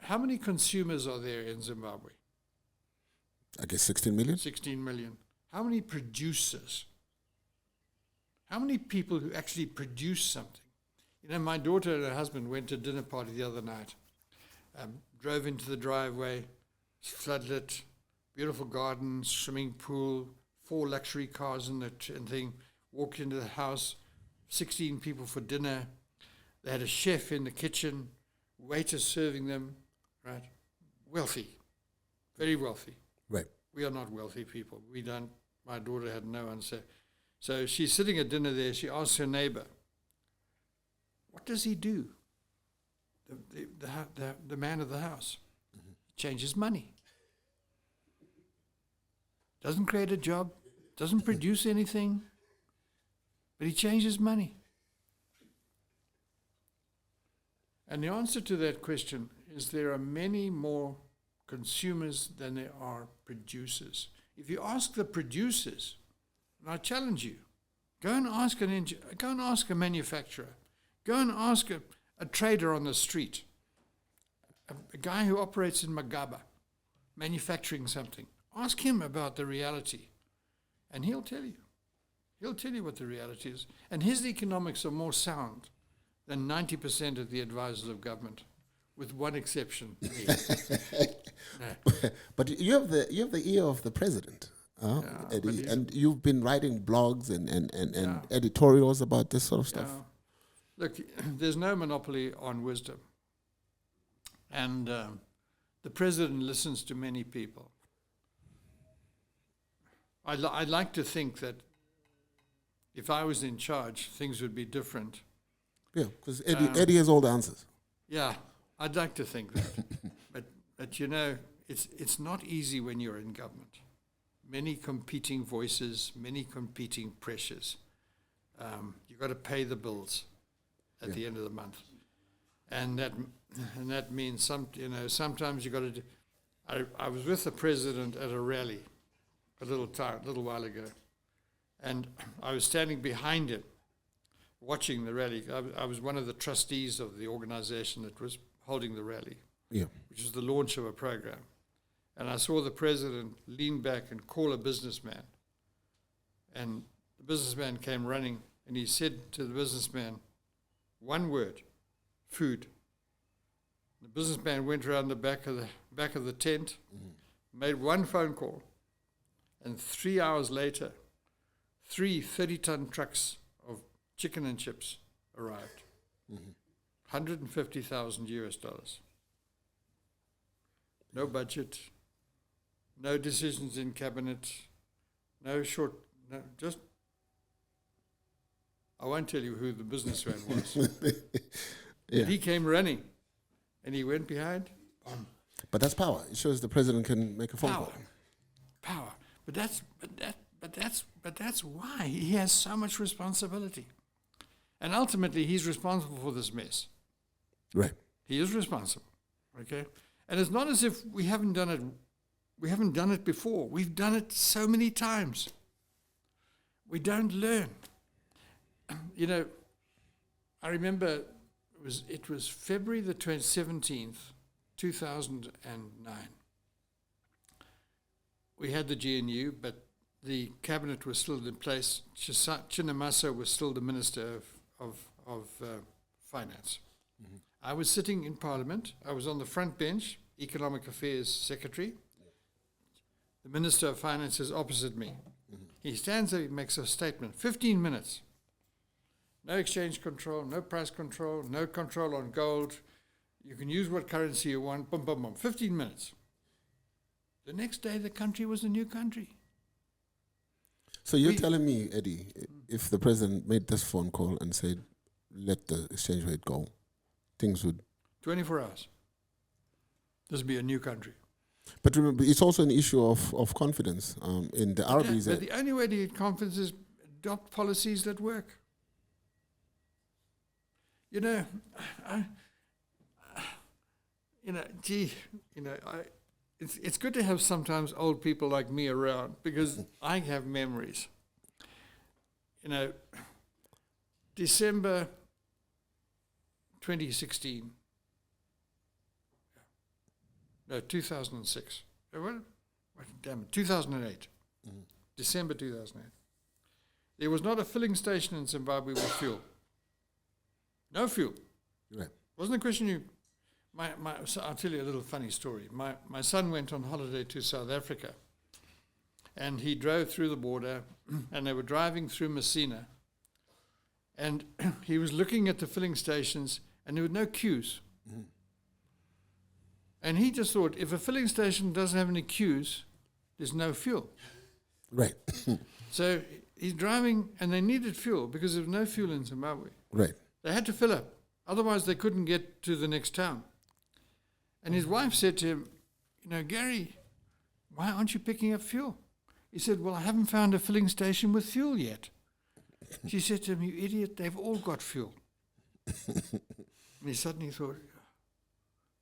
how many consumers are there in Zimbabwe? I guess 16 million? 16 million. How many producers? How many people who actually produce something? My daughter and her husband went to a dinner party the other night. Drove into the driveway, floodlit, beautiful garden, swimming pool, 4 luxury cars and thing. Walked into the house, 16 people for dinner. They had a chef in the kitchen, waiters serving them, right? Wealthy, very wealthy. Right. We are not wealthy people. We don't. My daughter had no answer. So she's sitting at dinner there. She asks her neighbor, "What does he do?" The man of the house. He changes money. Doesn't create a job. Doesn't produce anything. But he changes money. And the answer to that question is there are many more consumers than there are producers. If you ask the producers, and I challenge you, go and ask a manufacturer, go and ask a trader on the street, a guy who operates in Magaba, manufacturing something. Ask him about the reality, and he'll tell you. He'll tell you what the reality is. And his economics are more sound than 90% of the advisors of government, with one exception. Me. No. But you have the ear of the president, Eddie, and you've been writing blogs and editorials about this sort of stuff. Look, there's no monopoly on wisdom. And the president listens to many people. I'd like to think that if I was in charge, things would be different. Yeah, because Eddie has all the answers. Yeah, I'd like to think that. but you know, it's not easy when you're in government. Many competing voices, many competing pressures. You've got to pay the bills at the end of the month. And that means sometimes you've got to do. I was with the president at a rally a little while ago, and I was standing behind him watching the rally. I was one of the trustees of the organization that was holding the rally, which was the launch of a program. And I saw the president lean back and call a businessman. And the businessman came running, and he said to the businessman, one word, food. The businessman went around the back of the tent, made one phone call, and 3 hours later, 3 30-ton trucks of chicken and chips arrived. $150,000. No budget, no decisions in cabinet, just. I won't tell you who the businessman was. But he came running, and he went behind. But that's power. It shows the president can make a phone call. Power. But that's why he has so much responsibility, and ultimately he's responsible for this mess. Right. He is responsible. Okay. And it's not as if we haven't done it. We haven't done it before. We've done it so many times. We don't learn. You know, I remember it was February the 17th, 2009. We had the GNU, but the cabinet was still in place. Chamisa was still the Minister of Finance. I was sitting in Parliament. I was on the front bench, Economic Affairs Secretary. The Minister of Finance is opposite me. He stands there, he makes a statement, 15 minutes. No exchange control, no price control, no control on gold. You can use what currency you want, boom, boom, boom, 15 minutes. The next day, the country was a new country. So you're telling me, Eddie, if the president made this phone call and said, let the exchange rate go, things would... 24 hours. This would be a new country. But remember, it's also an issue of confidence in the RBZ. But the only way to get confidence is adopt policies that work. You know, it's good to have sometimes old people like me around because I have memories. You know, December 2016. No, 2006. What? Damn it, 2008. December 2008. There was not a filling station in Zimbabwe with fuel. No fuel. Right. Wasn't a question so I'll tell you a little funny story. My son went on holiday to South Africa, and he drove through the border, and they were driving through Messina, And he was looking at the filling stations, and there were no queues. And he just thought, if a filling station doesn't have any queues, there's no fuel. Right. So he's driving, and they needed fuel because there was no fuel in Zimbabwe. Right. They had to fill up. Otherwise, they couldn't get to the next town. And his wife said to him, Gary, why aren't you picking up fuel? He said, well, I haven't found a filling station with fuel yet. She said to him, you idiot, they've all got fuel. And he suddenly thought,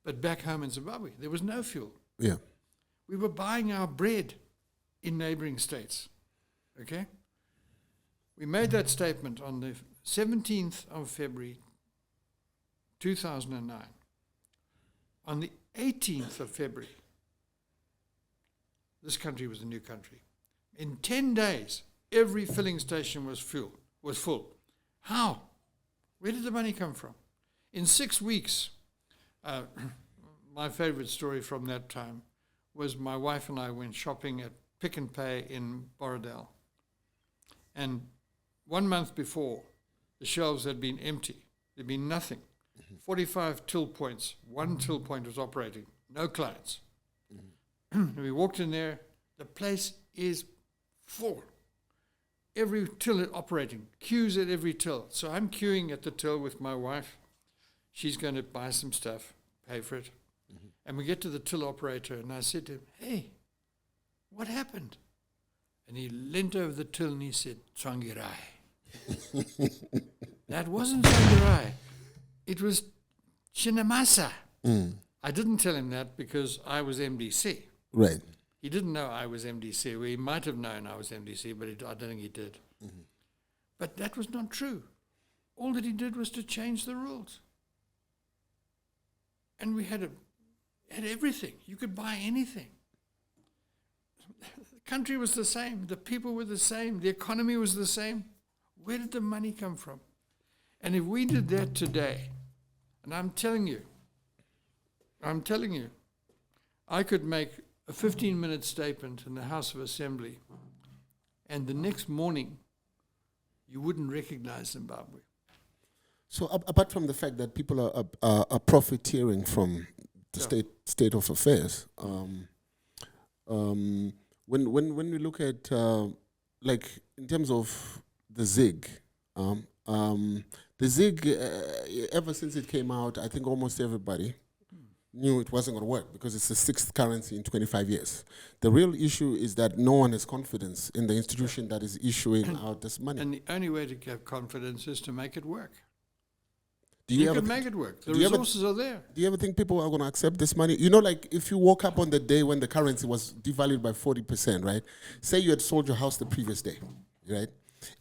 but back home in Zimbabwe, there was no fuel. Yeah. We were buying our bread in neighboring states. Okay? We made that statement on the 17th of February, 2009. On the 18th of February, this country was a new country. In 10 days, every filling station was full. How? Where did the money come from? In 6 weeks, my favorite story from that time was my wife and I went shopping at Pick n Pay in Borrowdale. And 1 month before, the shelves had been empty. There'd been nothing. 45 till points. One till point was operating. No clients. And we walked in there. The place is full. Every till operating. Queues at every till. So I'm queuing at the till with my wife. She's going to buy some stuff, pay for it. And we get to the till operator, and I said to him, hey, what happened? And he leant over the till and he said, Tsangirai. That wasn't Tsangirai. It was Chamisa. I didn't tell him that because I was MDC. Right. He didn't know I was MDC. Well, he might have known I was MDC, but I don't think he did. But that was not true. All that he did was to change the rules. And we had everything. You could buy anything. The country was the same. The people were the same. The economy was the same. Where did the money come from? And if we did that today, and I'm telling you, I could make a 15-minute statement in the House of Assembly, and the next morning, you wouldn't recognize Zimbabwe. So apart from the fact that people are profiteering from the state of affairs, when we look at like in terms of the ZiG, the ZiG ever since it came out, I think almost everybody knew it wasn't going to work because it's the sixth currency in 25 years. The real issue is that no one has confidence in the institution that is issuing out this money. And the only way to have confidence is to make it work. Do you can make it work. The resources are there. Do you ever think people are going to accept this money? You know, like if you woke up on the day when the currency was devalued by 40%, right? Say you had sold your house the previous day, right?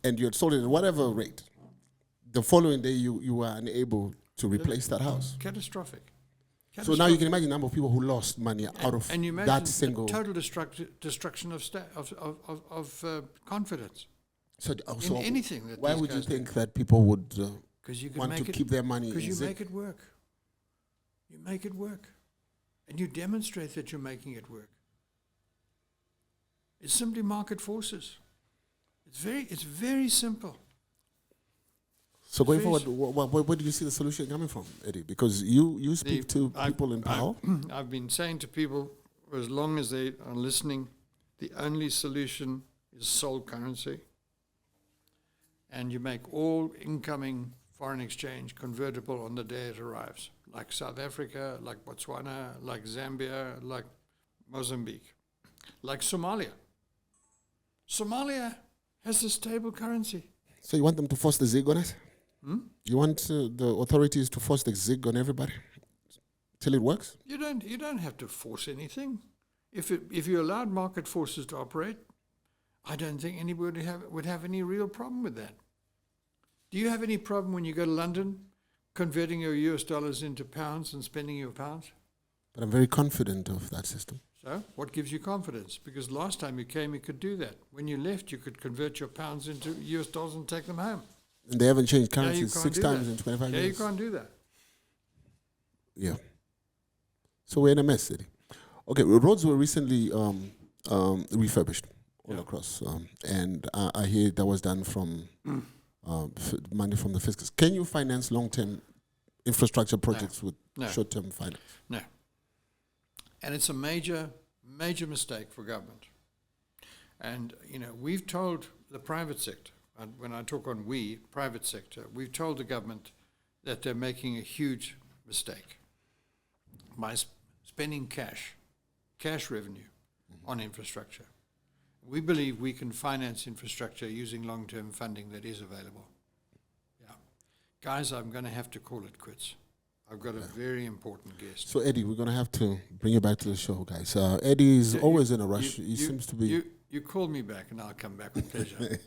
And you had sold it at whatever rate. The following day, you were unable to replace that house. Catastrophic. So now you can imagine the number of people who lost money out of and you that single... total destruction of confidence. So in anything that why would you think that people would... You want to keep their money in because you ZiG. make it work. You make it work. And you demonstrate that you're making it work. It's simply market forces. It's very simple. So going forward, where do you see the solution coming from, Eddie? Because you speak to people in power. I've been saying to people, as long as they are listening, the only solution is sole currency. And you make all incoming foreign exchange convertible on the day it arrives, like South Africa, like Botswana, like Zambia, like Mozambique, like Somalia. Somalia has a stable currency. So you want them to force the ZiG on us? You want the authorities to force the ZiG on everybody till it works? You don't have to force anything. If you allowed market forces to operate, I don't think anybody would have any real problem with that. Do you have any problem when you go to London converting your US dollars into pounds and spending your pounds? But I'm very confident of that system. So what gives you confidence? Because last time you came, you could do that. When you left, you could convert your pounds into US dollars and take them home. And they haven't changed currencies 6 times in 25 years. Yeah, you can't do that. Yeah. So we're in a mess, city. Okay, roads were recently refurbished all across. And I hear that was done from money from the fiscus. Can you finance long-term infrastructure projects with short-term finance? No. And it's a major, major mistake for government. And, we've told the private sector, and when I talk on we, private sector, we've told the government that they're making a huge mistake by spending cash revenue on infrastructure. We believe we can finance infrastructure using long-term funding that is available. Yeah. Guys, I'm going to have to call it quits. I've got a very important guest. So, Eddie, we're going to have to bring you back to the show, guys. Eddie is always in a rush. He seems to be... You call me back and I'll come back with pleasure.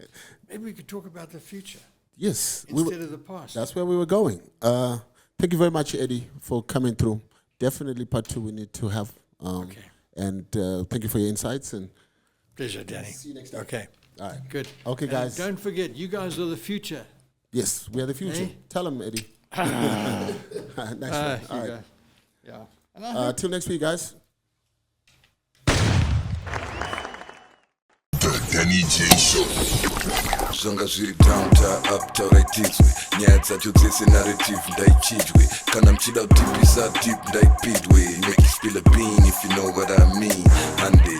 Maybe we could talk about the future. Yes. Instead of the past. That's where we were going. Thank you very much, Eddie, for coming through. Definitely part 2 we need to have. Okay. And thank you for your insights. And pleasure, Danny. See you next time. Okay. All right. Good. Okay, guys. Don't forget, you guys are the future. Yes, we are the future. Hey? Tell them, Eddie. Nice one. All right. Yeah. Till next week, guys. Denny J Show. Zvanga zviri down ta up tauraidzwe nyaya dzacho dzese narrative ndaichidwe kana mchida kutipisa deep ndaipidwe make you spill a bean if you know what I mean hande